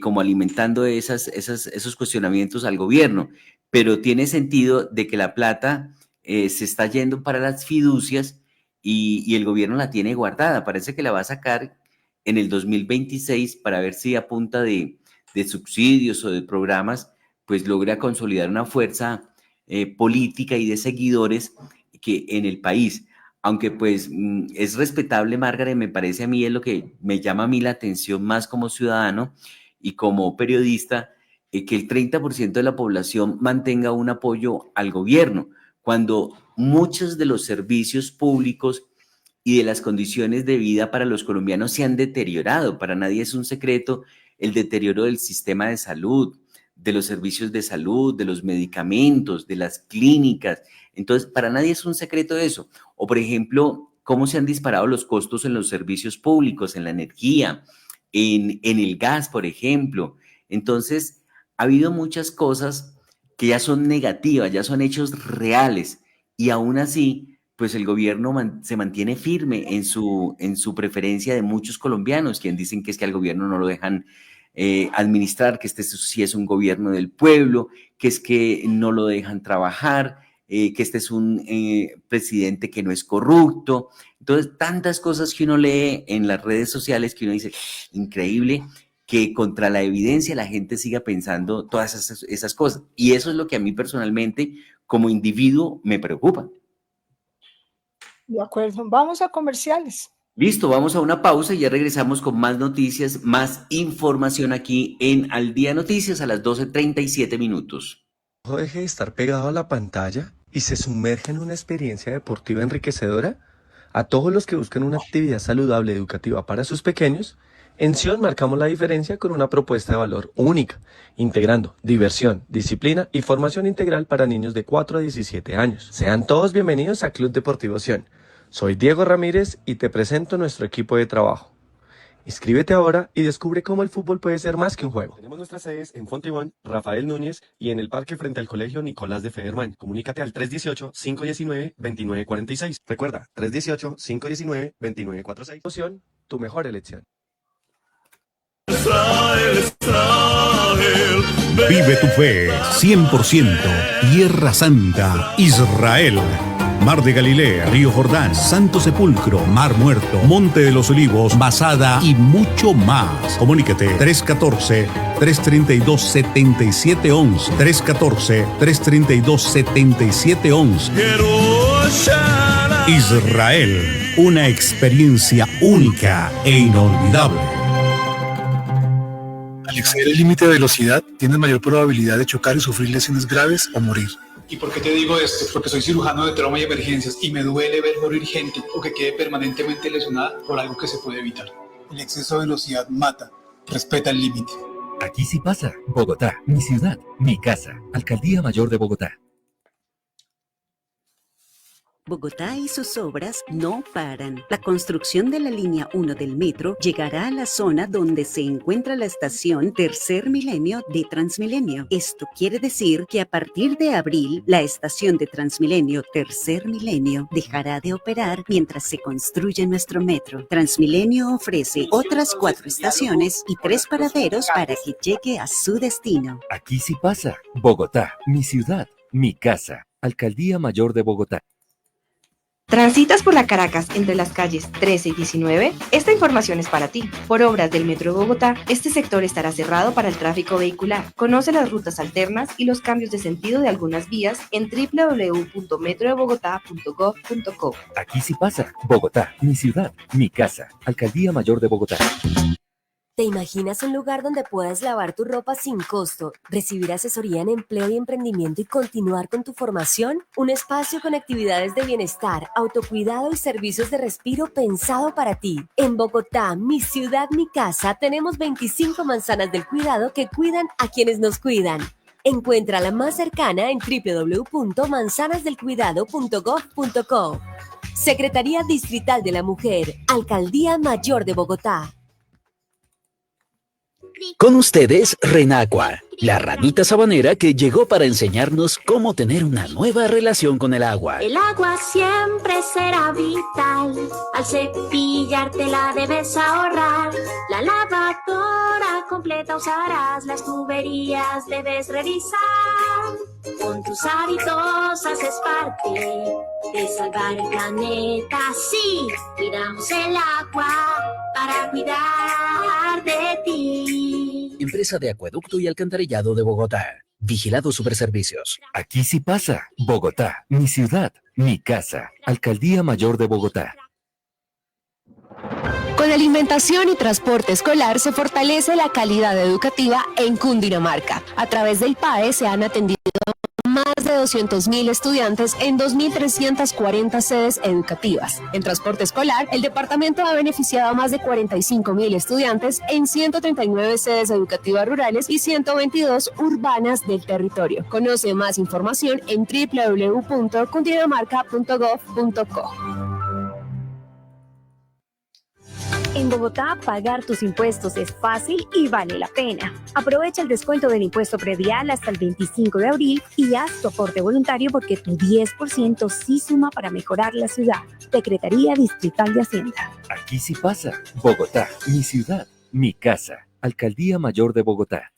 como alimentando esos cuestionamientos al gobierno. Pero tiene sentido de que la plata se está yendo para las fiducias y el gobierno la tiene guardada. Parece que la va a sacar en el 2026 para ver si a punta de subsidios o de programas, pues logra consolidar una fuerza política y de seguidores que en el país. Aunque pues es respetable, Margaret, me parece a mí es lo que me llama a mí la atención más como ciudadano y como periodista, que el 30% de la población mantenga un apoyo al gobierno, cuando muchos de los servicios públicos y de las condiciones de vida para los colombianos se han deteriorado. Para nadie es un secreto el deterioro del sistema de salud, de los servicios de salud, de los medicamentos, de las clínicas. Entonces, para nadie es un secreto eso. O, por ejemplo, cómo se han disparado los costos en los servicios públicos, en la energía, en el gas, por ejemplo. Entonces, ha habido muchas cosas que ya son negativas, ya son hechos reales, y aún así, pues el gobierno se mantiene firme en su preferencia de muchos colombianos, quien dicen que es que al gobierno no lo dejan administrar, que este sí es un gobierno del pueblo, que es que no lo dejan trabajar, que este es un presidente que no es corrupto. Entonces, tantas cosas que uno lee en las redes sociales que uno dice, increíble que contra la evidencia la gente siga pensando todas esas cosas. Y eso es lo que a mí personalmente, como individuo, me preocupa. De acuerdo. Vamos a comerciales. Listo, vamos a una pausa y ya regresamos con más noticias, más información aquí en Al Día Noticias a las 12:37. No deje de estar pegado a la pantalla y se sumerge en una experiencia deportiva enriquecedora. A todos los que buscan una actividad saludable y educativa para sus pequeños, en Sion marcamos la diferencia con una propuesta de valor única, integrando diversión, disciplina y formación integral para niños de 4 a 17 años. Sean todos bienvenidos a Club Deportivo Sion. Soy Diego Ramírez y te presento nuestro equipo de trabajo. Inscríbete ahora y descubre cómo el fútbol puede ser más que un juego. Tenemos nuestras sedes en Fontibón, Rafael Núñez y en el parque frente al Colegio Nicolás de Federman. Comunícate al 318-519-2946. Recuerda, 318-519-2946. Opción, tu mejor elección. Vive tu fe, 100%. Tierra Santa, Israel. Mar de Galilea, Río Jordán, Santo Sepulcro, Mar Muerto, Monte de los Olivos, Masada y mucho más. Comuníquete 314-332-7711. 314-332-7711. Israel, una experiencia única e inolvidable. Al exceder el límite de velocidad, tienes mayor probabilidad de chocar y sufrir lesiones graves o morir. ¿Y por qué te digo esto? Porque soy cirujano de trauma y emergencias y me duele ver morir gente o que quede permanentemente lesionada por algo que se puede evitar. El exceso de velocidad mata. Respeta el límite. Aquí sí pasa. Bogotá, mi ciudad, mi casa. Alcaldía Mayor de Bogotá. Bogotá y sus obras no paran. La construcción de la línea 1 del metro llegará a la zona donde se encuentra la estación Tercer Milenio de Transmilenio. Esto quiere decir que a partir de abril, la estación de Transmilenio Tercer Milenio dejará de operar mientras se construye nuestro metro. Transmilenio ofrece otras 4 estaciones y 3 paraderos para que llegue a su destino. Aquí sí pasa. Bogotá, mi ciudad, mi casa. Alcaldía Mayor de Bogotá. ¿Transitas por la Caracas entre las calles 13 y 19? Esta información es para ti. Por obras del Metro de Bogotá, este sector estará cerrado para el tráfico vehicular. Conoce las rutas alternas y los cambios de sentido de algunas vías en www.metrodebogotá.gov.co. Aquí sí pasa. Bogotá, mi ciudad, mi casa. Alcaldía Mayor de Bogotá. ¿Te imaginas un lugar donde puedas lavar tu ropa sin costo, recibir asesoría en empleo y emprendimiento y continuar con tu formación? Un espacio con actividades de bienestar, autocuidado y servicios de respiro pensado para ti. En Bogotá, mi ciudad, mi casa, tenemos 25 manzanas del cuidado que cuidan a quienes nos cuidan. Encuentra la más cercana en www.manzanasdelcuidado.gov.co. Secretaría Distrital de la Mujer, Alcaldía Mayor de Bogotá. Con ustedes, Renacua, la ranita sabanera que llegó para enseñarnos cómo tener una nueva relación con el agua. El agua siempre será vital, al cepillártela debes ahorrar. La lavadora completa usarás, las tuberías debes revisar. Con tus hábitos haces parte de salvar el planeta. Sí, cuidamos el agua para cuidar de ti. Empresa de Acueducto y Alcantarillado de Bogotá. Vigilado Superservicios. Aquí sí pasa. Bogotá, mi ciudad, mi casa. Alcaldía Mayor de Bogotá. Con alimentación y transporte escolar se fortalece la calidad educativa en Cundinamarca. A través del PAE se han atendido más de 200.000 estudiantes en 2.340 sedes educativas. En transporte escolar, el departamento ha beneficiado a más de 45.000 estudiantes en 139 sedes educativas rurales y 122 urbanas del territorio. Conoce más información en www.cundinamarca.gov.co. En Bogotá, pagar tus impuestos es fácil y vale la pena. Aprovecha el descuento del impuesto predial hasta el 25 de abril y haz tu aporte voluntario porque tu 10% sí suma para mejorar la ciudad. Secretaría Distrital de Hacienda. Aquí sí pasa. Bogotá, mi ciudad, mi casa. Alcaldía Mayor de Bogotá.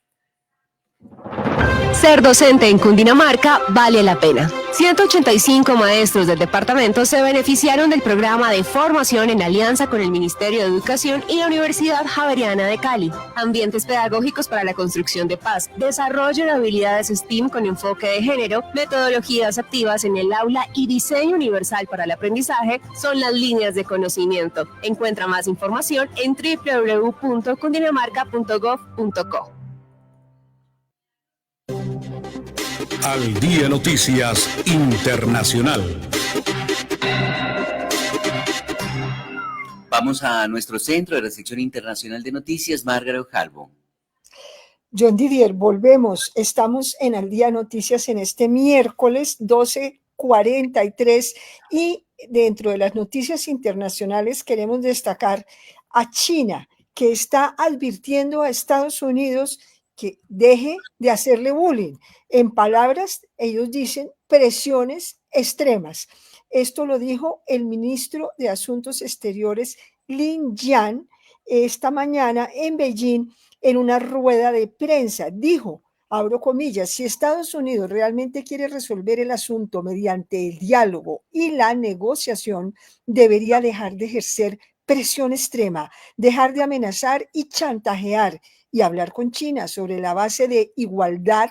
Ser docente en Cundinamarca vale la pena. 185 maestros del departamento se beneficiaron del programa de formación en alianza con el Ministerio de Educación y la Universidad Javeriana de Cali. Ambientes pedagógicos para la construcción de paz, desarrollo de habilidades STEAM con enfoque de género, metodologías activas en el aula y diseño universal para el aprendizaje son las líneas de conocimiento. Encuentra más información en www.cundinamarca.gov.co. Al Día Noticias Internacional. Vamos a nuestro centro de recepción internacional de noticias, Margaret Halbo. John Didier, volvemos. Estamos en Al Día Noticias en este miércoles 12:43 y dentro de las noticias internacionales queremos destacar a China, que está advirtiendo a Estados Unidos que deje de hacerle bullying. En palabras, ellos dicen presiones extremas. Esto lo dijo el ministro de Asuntos Exteriores, Lin Jian, esta mañana en Beijing en una rueda de prensa. Dijo, abro comillas, si Estados Unidos realmente quiere resolver el asunto mediante el diálogo y la negociación, debería dejar de ejercer presión extrema, dejar de amenazar y chantajear y hablar con China sobre la base de igualdad,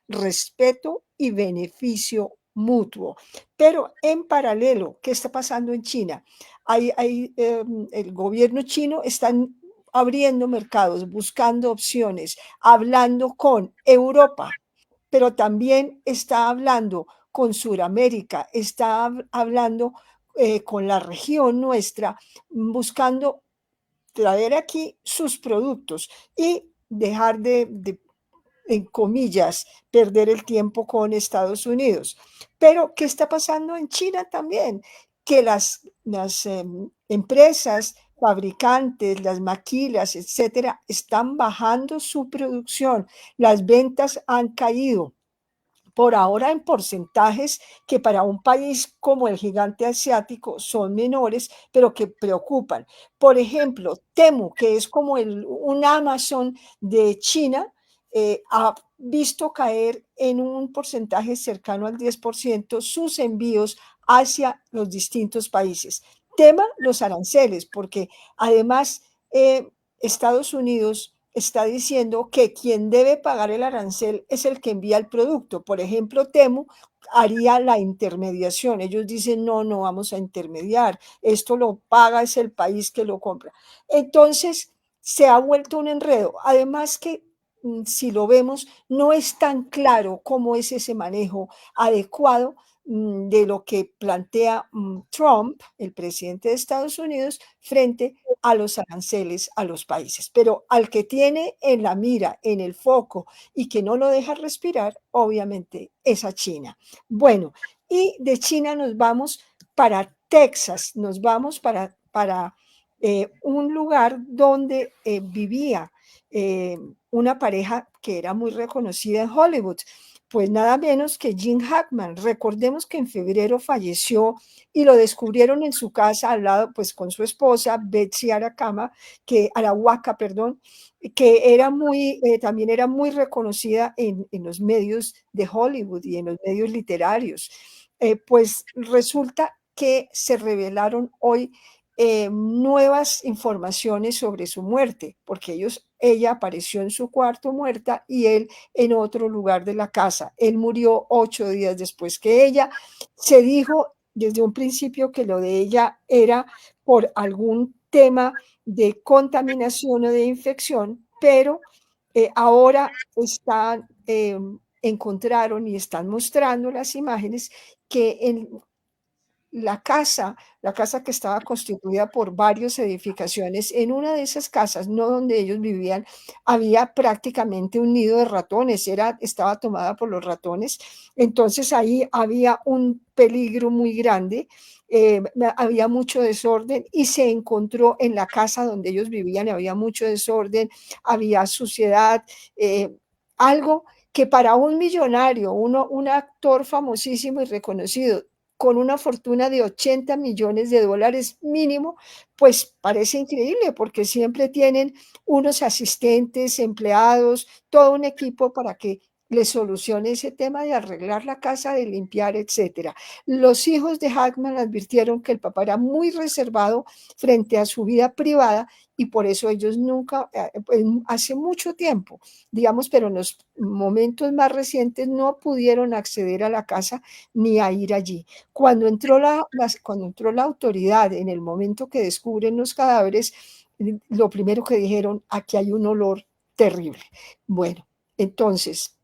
respeto y beneficio mutuo. Pero en paralelo, ¿qué está pasando en China? El gobierno chino está abriendo mercados, buscando opciones, hablando con Europa, pero también está hablando con Sudamérica, está hablando con la región nuestra, buscando traer aquí sus productos y dejar en comillas, perder el tiempo con Estados Unidos. Pero, ¿qué está pasando en China también? Que las empresas, fabricantes, las maquilas, etcétera, están bajando su producción. Las ventas han caído. Por ahora en porcentajes que para un país como el gigante asiático son menores, pero que preocupan. Por ejemplo, Temu, que es como un Amazon de China, ha visto caer en un porcentaje cercano al 10% sus envíos hacia los distintos países. Tema los aranceles, porque además Estados Unidos está diciendo que quien debe pagar el arancel es el que envía el producto. Por ejemplo, Temu haría la intermediación. Ellos dicen, no vamos a intermediar. Esto lo paga es el país que lo compra. Entonces, se ha vuelto un enredo. Además que si lo vemos, no es tan claro cómo es ese manejo adecuado de lo que plantea Trump, el presidente de Estados Unidos, frente a los aranceles a los países. Pero al que tiene en la mira, en el foco y que no lo deja respirar, obviamente es a China. Bueno, y de China nos vamos para Texas, nos vamos para un lugar donde vivía una pareja que era muy reconocida en Hollywood, pues nada menos que Gene Hackman. Recordemos que en febrero falleció y lo descubrieron en su casa al lado, pues con su esposa Betsy Arawaka, perdón, que era también era muy reconocida en los medios de Hollywood y en los medios literarios. Pues resulta que se revelaron hoy nuevas informaciones sobre su muerte, porque ella apareció en su cuarto muerta y él en otro lugar de la casa. Él murió 8 días después que ella. Se dijo desde un principio que lo de ella era por algún tema de contaminación o de infección, pero ahora encontraron y están mostrando las imágenes que en la casa que estaba constituida por varias edificaciones, en una de esas casas, no donde ellos vivían, había prácticamente un nido de ratones, estaba tomada por los ratones, entonces ahí había un peligro muy grande, había mucho desorden y se encontró en la casa donde ellos vivían, había mucho desorden, había suciedad, algo que para un millonario, un actor famosísimo y reconocido, con una fortuna de $80 millones mínimo, pues parece increíble porque siempre tienen unos asistentes, empleados, todo un equipo para que les solucione ese tema de arreglar la casa, de limpiar, etcétera. Los hijos de Hackman advirtieron que el papá era muy reservado frente a su vida privada y por eso ellos nunca, hace mucho tiempo, digamos, pero en los momentos más recientes no pudieron acceder a la casa ni a ir allí. Cuando entró la autoridad en el momento que descubren los cadáveres, lo primero que dijeron, aquí hay un olor terrible. Bueno, entonces,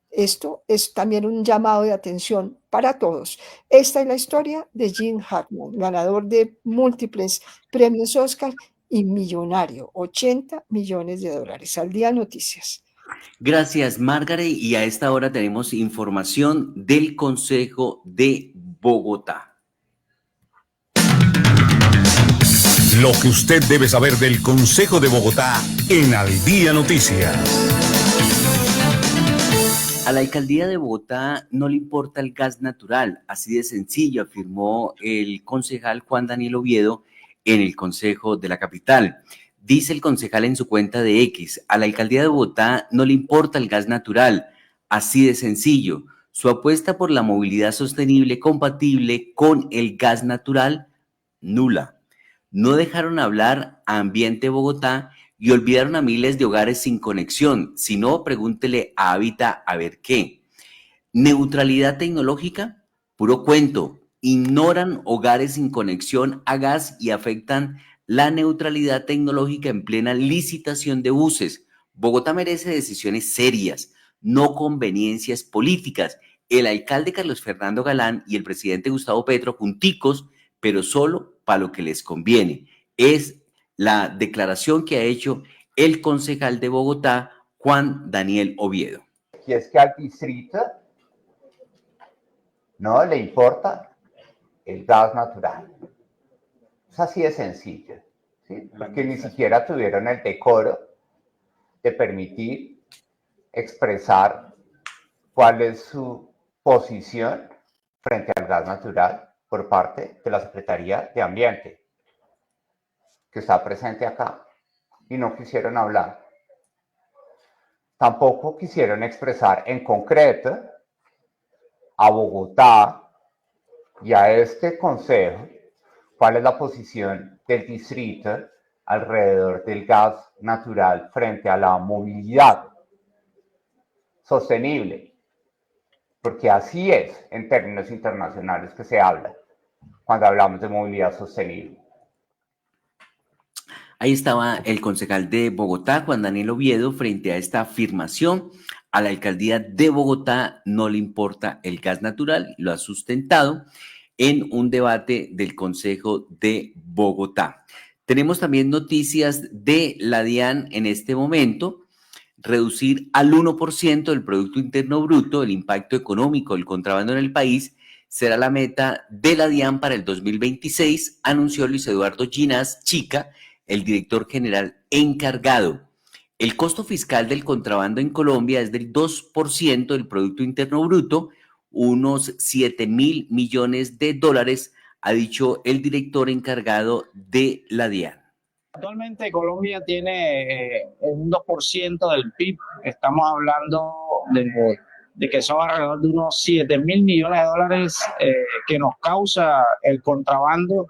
esto es también un llamado de atención para todos. Esta es la historia de Gene Hackman, ganador de múltiples premios Oscar y millonario, $80 millones. Al Día Noticias. Gracias, Margaret. Y a esta hora tenemos información del Consejo de Bogotá. Lo que usted debe saber del Consejo de Bogotá en Al Día Noticias. A la alcaldía de Bogotá no le importa el gas natural, así de sencillo, afirmó el concejal Juan Daniel Oviedo en el Consejo de la capital. Dice el concejal en su cuenta de X, a la alcaldía de Bogotá no le importa el gas natural, así de sencillo. Su apuesta por la movilidad sostenible compatible con el gas natural, nula. No dejaron hablar a Ambiente Bogotá y olvidaron a miles de hogares sin conexión. Si no, pregúntele a Habita a ver qué. Neutralidad tecnológica, puro cuento. Ignoran hogares sin conexión a gas y afectan la neutralidad tecnológica en plena licitación de buses. Bogotá merece decisiones serias, no conveniencias políticas. El alcalde Carlos Fernando Galán y el presidente Gustavo Petro junticos, pero solo para lo que les conviene. Es la declaración que ha hecho el concejal de Bogotá, Juan Daniel Oviedo. Y es que al distrito no le importa el gas natural. Es así de sencillo, ¿sí? Porque ni siquiera tuvieron el decoro de permitir expresar cuál es su posición frente al gas natural por parte de la Secretaría de Ambiente, que está presente acá, y no quisieron hablar. Tampoco quisieron expresar en concreto a Bogotá y a este consejo cuál es la posición del distrito alrededor del gas natural frente a la movilidad sostenible, porque así es en términos internacionales que se habla cuando hablamos de movilidad sostenible. Ahí estaba el concejal de Bogotá, Juan Daniel Oviedo, frente a esta afirmación. A la alcaldía de Bogotá no le importa el gas natural, lo ha sustentado en un debate del Consejo de Bogotá. Tenemos también noticias de la DIAN en este momento. Reducir al 1% del Producto Interno Bruto el impacto económico del contrabando en el país será la meta de la DIAN para el 2026, anunció Luis Eduardo Ginás Chica, el director general encargado. El costo fiscal del contrabando en Colombia es del 2% del Producto Interno Bruto, unos 7.000 millones de dólares, ha dicho el director encargado de la DIAN. Actualmente Colombia tiene un 2% del PIB. Estamos hablando de que son alrededor de unos 7.000 millones de dólares que nos causa el contrabando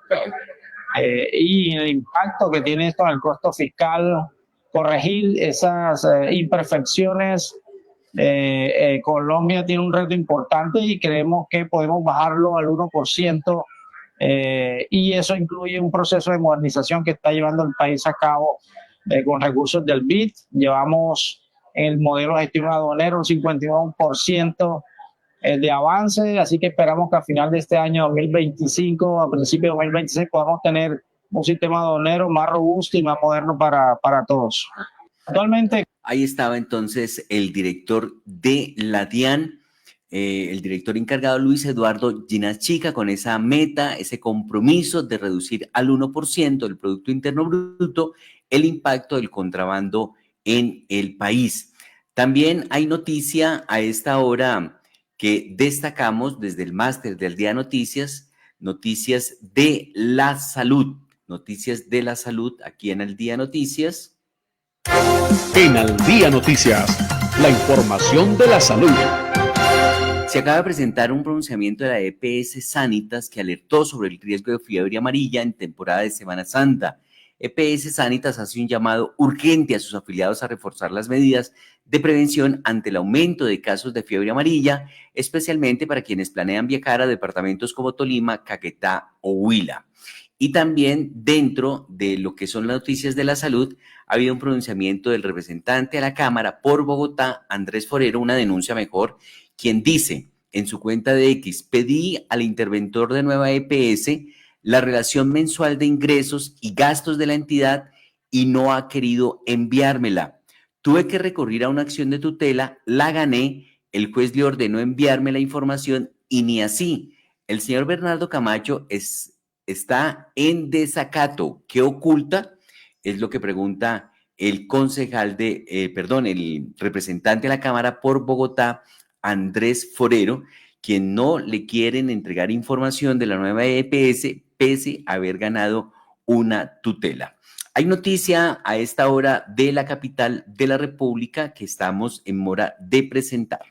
y el impacto que tiene esto en el costo fiscal. Corregir esas imperfecciones. Colombia tiene un reto importante y creemos que podemos bajarlo al 1%. Y eso incluye un proceso de modernización que está llevando el país a cabo con recursos del BID. Llevamos en el modelo de gestión aduanero un 51% de avance, así que esperamos que a final de este año 2025, a principios de 2026, podamos tener un sistema aduanero más robusto y más moderno para todos. Actualmente... Ahí estaba entonces el director de la DIAN, el director encargado Luis Eduardo Ginás Chica, con esa meta, ese compromiso de reducir al 1% del Producto Interno Bruto el impacto del contrabando en el país. También hay noticia a esta hora que destacamos desde el máster del Día Noticias, noticias de la salud aquí en el Día Noticias. En Al Día Noticias, la información de la salud. Se acaba de presentar un pronunciamiento de la EPS Sanitas que alertó sobre el riesgo de fiebre amarilla en temporada de Semana Santa. EPS Sanitas hace un llamado urgente a sus afiliados a reforzar las medidas de prevención ante el aumento de casos de fiebre amarilla, especialmente para quienes planean viajar a departamentos como Tolima, Caquetá o Huila. Y también dentro de lo que son las noticias de la salud, ha habido un pronunciamiento del representante a la Cámara por Bogotá, Andrés Forero, una denuncia mejor, quien dice en su cuenta de X: pedí al interventor de nueva EPS la relación mensual de ingresos y gastos de la entidad y no ha querido enviármela. Tuve que recurrir a una acción de tutela, la gané, el juez le ordenó enviarme la información y ni así. El señor Bernardo Camacho está en desacato. ¿Qué oculta? Es lo que pregunta el el representante de la Cámara por Bogotá, Andrés Forero, quien no le quieren entregar información de la nueva EPS pese a haber ganado una tutela. Hay noticia a esta hora de la capital de la República que estamos en mora de presentar.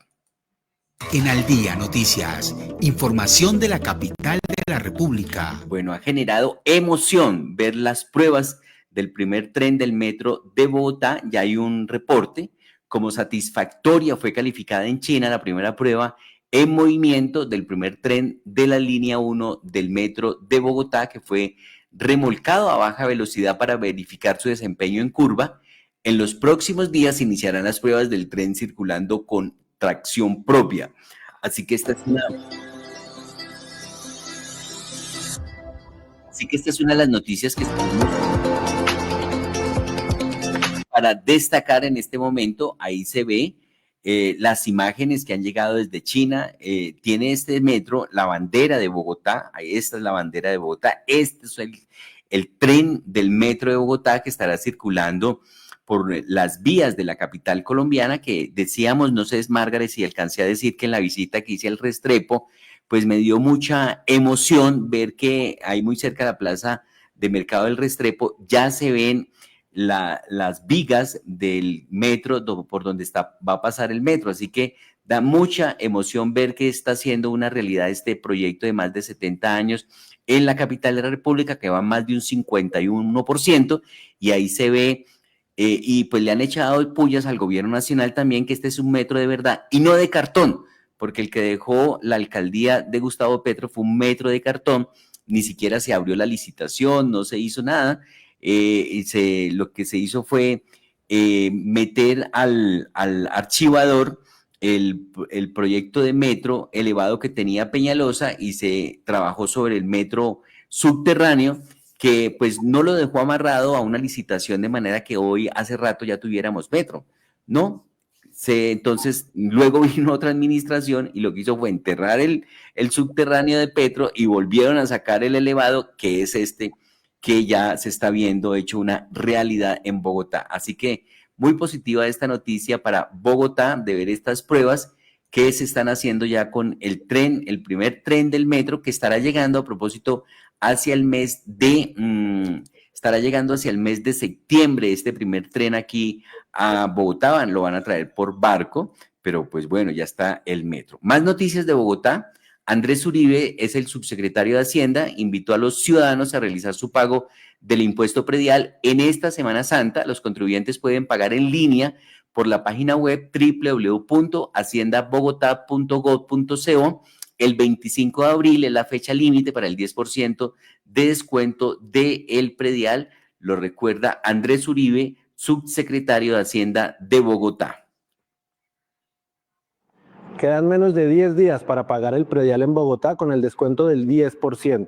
En Al Día Noticias, información de la capital de la República. Bueno, ha generado emoción ver las pruebas del primer tren del metro de Bogotá. Ya hay un reporte. Como satisfactoria fue calificada en China la primera prueba en movimiento del primer tren de la línea 1 del metro de Bogotá, que fue remolcado a baja velocidad para verificar su desempeño en curva. En los próximos días iniciarán las pruebas del tren circulando con tracción propia. Así que esta es una de las noticias que estamos para destacar en este momento. Ahí se ve las imágenes que han llegado desde China. Tiene este metro la bandera de Bogotá. Esta es la bandera de Bogotá. Este es el tren del metro de Bogotá que estará circulando por las vías de la capital colombiana, que decíamos, no sé, Margaret, si alcancé a decir que en la visita que hice al Restrepo, pues me dio mucha emoción ver que ahí muy cerca de la plaza de Mercado del Restrepo ya se ven las vigas del metro por donde va a pasar el metro, así que da mucha emoción ver que está siendo una realidad este proyecto de más de 70 años en la capital de la República, que va más de un 51%, y ahí se ve. Y pues le han echado pullas al gobierno nacional también que este es un metro de verdad y no de cartón, porque el que dejó la alcaldía de Gustavo Petro fue un metro de cartón, ni siquiera se abrió la licitación, no se hizo nada. lo que se hizo fue meter al archivador el proyecto de metro elevado que tenía Peñalosa y se trabajó sobre el metro subterráneo, que pues no lo dejó amarrado a una licitación de manera que hoy hace rato ya tuviéramos metro, ¿no? Entonces luego vino otra administración y lo que hizo fue enterrar el subterráneo de Petro y volvieron a sacar el elevado, que es este que ya se está viendo hecho una realidad en Bogotá. Así que muy positiva esta noticia para Bogotá de ver estas pruebas que se están haciendo ya con el tren, el primer tren del metro que estará llegando a propósito hacia el mes de septiembre, este primer tren aquí a Bogotá, lo van a traer por barco, pero pues bueno, ya está el metro. Más noticias de Bogotá. Andrés Uribe es el subsecretario de Hacienda, invitó a los ciudadanos a realizar su pago del impuesto predial en esta Semana Santa. Los contribuyentes pueden pagar en línea por la página web www.haciendabogotá.gov.co. El 25 de abril es la fecha límite para el 10% de descuento del predial. Lo recuerda Andrés Uribe, subsecretario de Hacienda de Bogotá. Quedan menos de 10 días para pagar el predial en Bogotá con el descuento del 10%.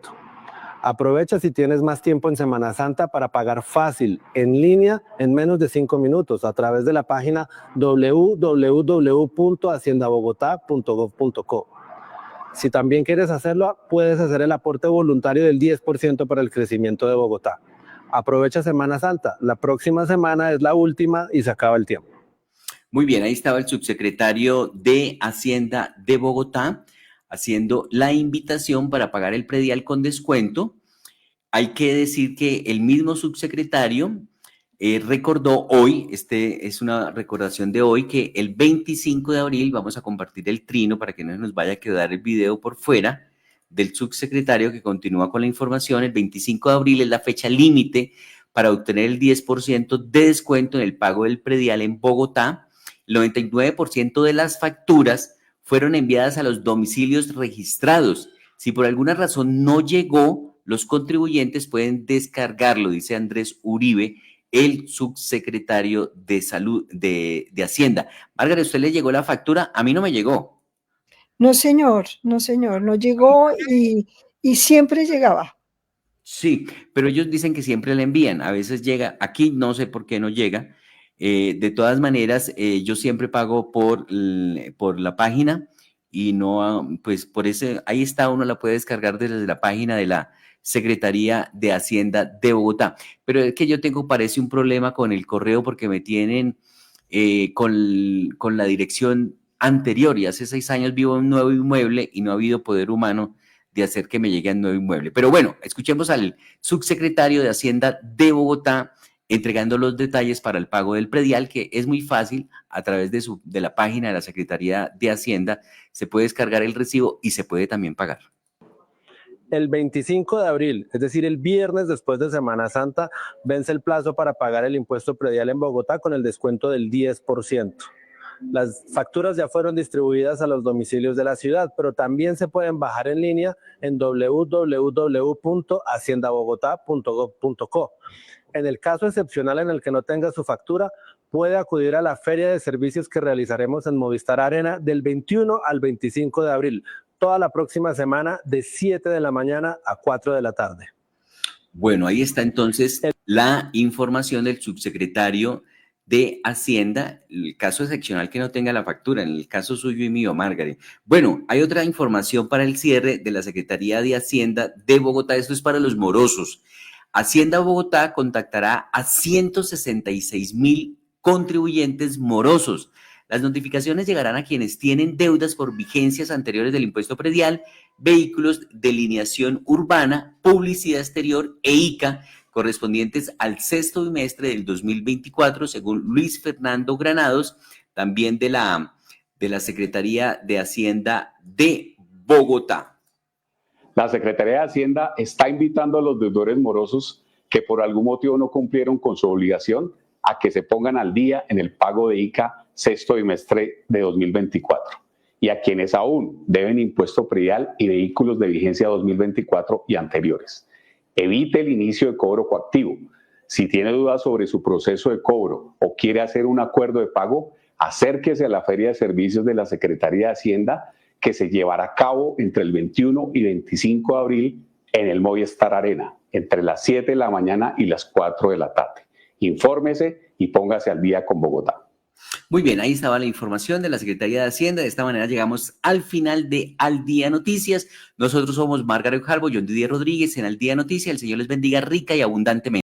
Aprovecha si tienes más tiempo en Semana Santa para pagar fácil, en línea, en menos de 5 minutos, a través de la página www.haciendabogotá.gov.co. Si también quieres hacerlo, puedes hacer el aporte voluntario del 10% para el crecimiento de Bogotá. Aprovecha Semana Santa. La próxima semana es la última y se acaba el tiempo. Muy bien, ahí estaba el subsecretario de Hacienda de Bogotá haciendo la invitación para pagar el predial con descuento. Hay que decir que el mismo subsecretario recordó hoy, es una recordación de hoy, que el 25 de abril vamos a compartir el trino para que no nos vaya a quedar el video por fuera del subsecretario que continúa con la información. El 25 de abril es la fecha límite para obtener el 10% de descuento en el pago del predial en Bogotá. El 99% de las facturas fueron enviadas a los domicilios registrados. Si por alguna razón no llegó, los contribuyentes pueden descargarlo, dice Andrés Uribe, el subsecretario de Salud de Hacienda. Margarita, ¿usted le llegó la factura? A mí no me llegó. No, señor, no llegó y siempre llegaba. Sí, pero ellos dicen que siempre le envían. A veces llega, aquí no sé por qué no llega. De todas maneras, yo siempre pago por la página y no, pues por ese, ahí está, uno la puede descargar desde la página de la Secretaría de Hacienda de Bogotá. Pero es que yo parece un problema con el correo porque me tienen con la dirección anterior y hace 6 años vivo en un nuevo inmueble y no ha habido poder humano de hacer que me llegue al nuevo inmueble. Pero bueno, escuchemos al subsecretario de Hacienda de Bogotá entregando los detalles para el pago del predial, que es muy fácil. A través de la página de la Secretaría de Hacienda se puede descargar el recibo y se puede también pagar. El 25 de abril, es decir, el viernes después de Semana Santa, vence el plazo para pagar el impuesto predial en Bogotá con el descuento del 10%. Las facturas ya fueron distribuidas a los domicilios de la ciudad, pero también se pueden bajar en línea en www.haciendabogotá.gov.co. En el caso excepcional en el que no tenga su factura, puede acudir a la feria de servicios que realizaremos en Movistar Arena del 21 al 25 de abril, toda la próxima semana de 7 de la mañana a 4 de la tarde. Bueno, ahí está entonces la información del subsecretario de Hacienda, el caso excepcional que no tenga la factura, en el caso suyo y mío, Margaret. Bueno, hay otra información para el cierre de la Secretaría de Hacienda de Bogotá, esto es para los morosos. Hacienda Bogotá contactará a 166,000 contribuyentes morosos. Las notificaciones llegarán a quienes tienen deudas por vigencias anteriores del impuesto predial, vehículos de lineación urbana, publicidad exterior e ICA, correspondientes al 6º bimestre del 2024, según Luis Fernando Granados, también de la Secretaría de Hacienda de Bogotá. La Secretaría de Hacienda está invitando a los deudores morosos que por algún motivo no cumplieron con su obligación a que se pongan al día en el pago de ICA 6º bimestre de 2024 y a quienes aún deben impuesto predial y vehículos de vigencia 2024 y anteriores. Evite el inicio de cobro coactivo. Si tiene dudas sobre su proceso de cobro o quiere hacer un acuerdo de pago, acérquese a la Feria de Servicios de la Secretaría de Hacienda, que se llevará a cabo entre el 21 y 25 de abril en el Movistar Arena, entre las 7 de la mañana y las 4 de la tarde. Infórmese y póngase al día con Bogotá. Muy bien, ahí estaba la información de la Secretaría de Hacienda. De esta manera llegamos al final de Al Día Noticias. Nosotros somos Margaret Harbo, John Didier Rodríguez en Al Día Noticias. El Señor les bendiga rica y abundantemente.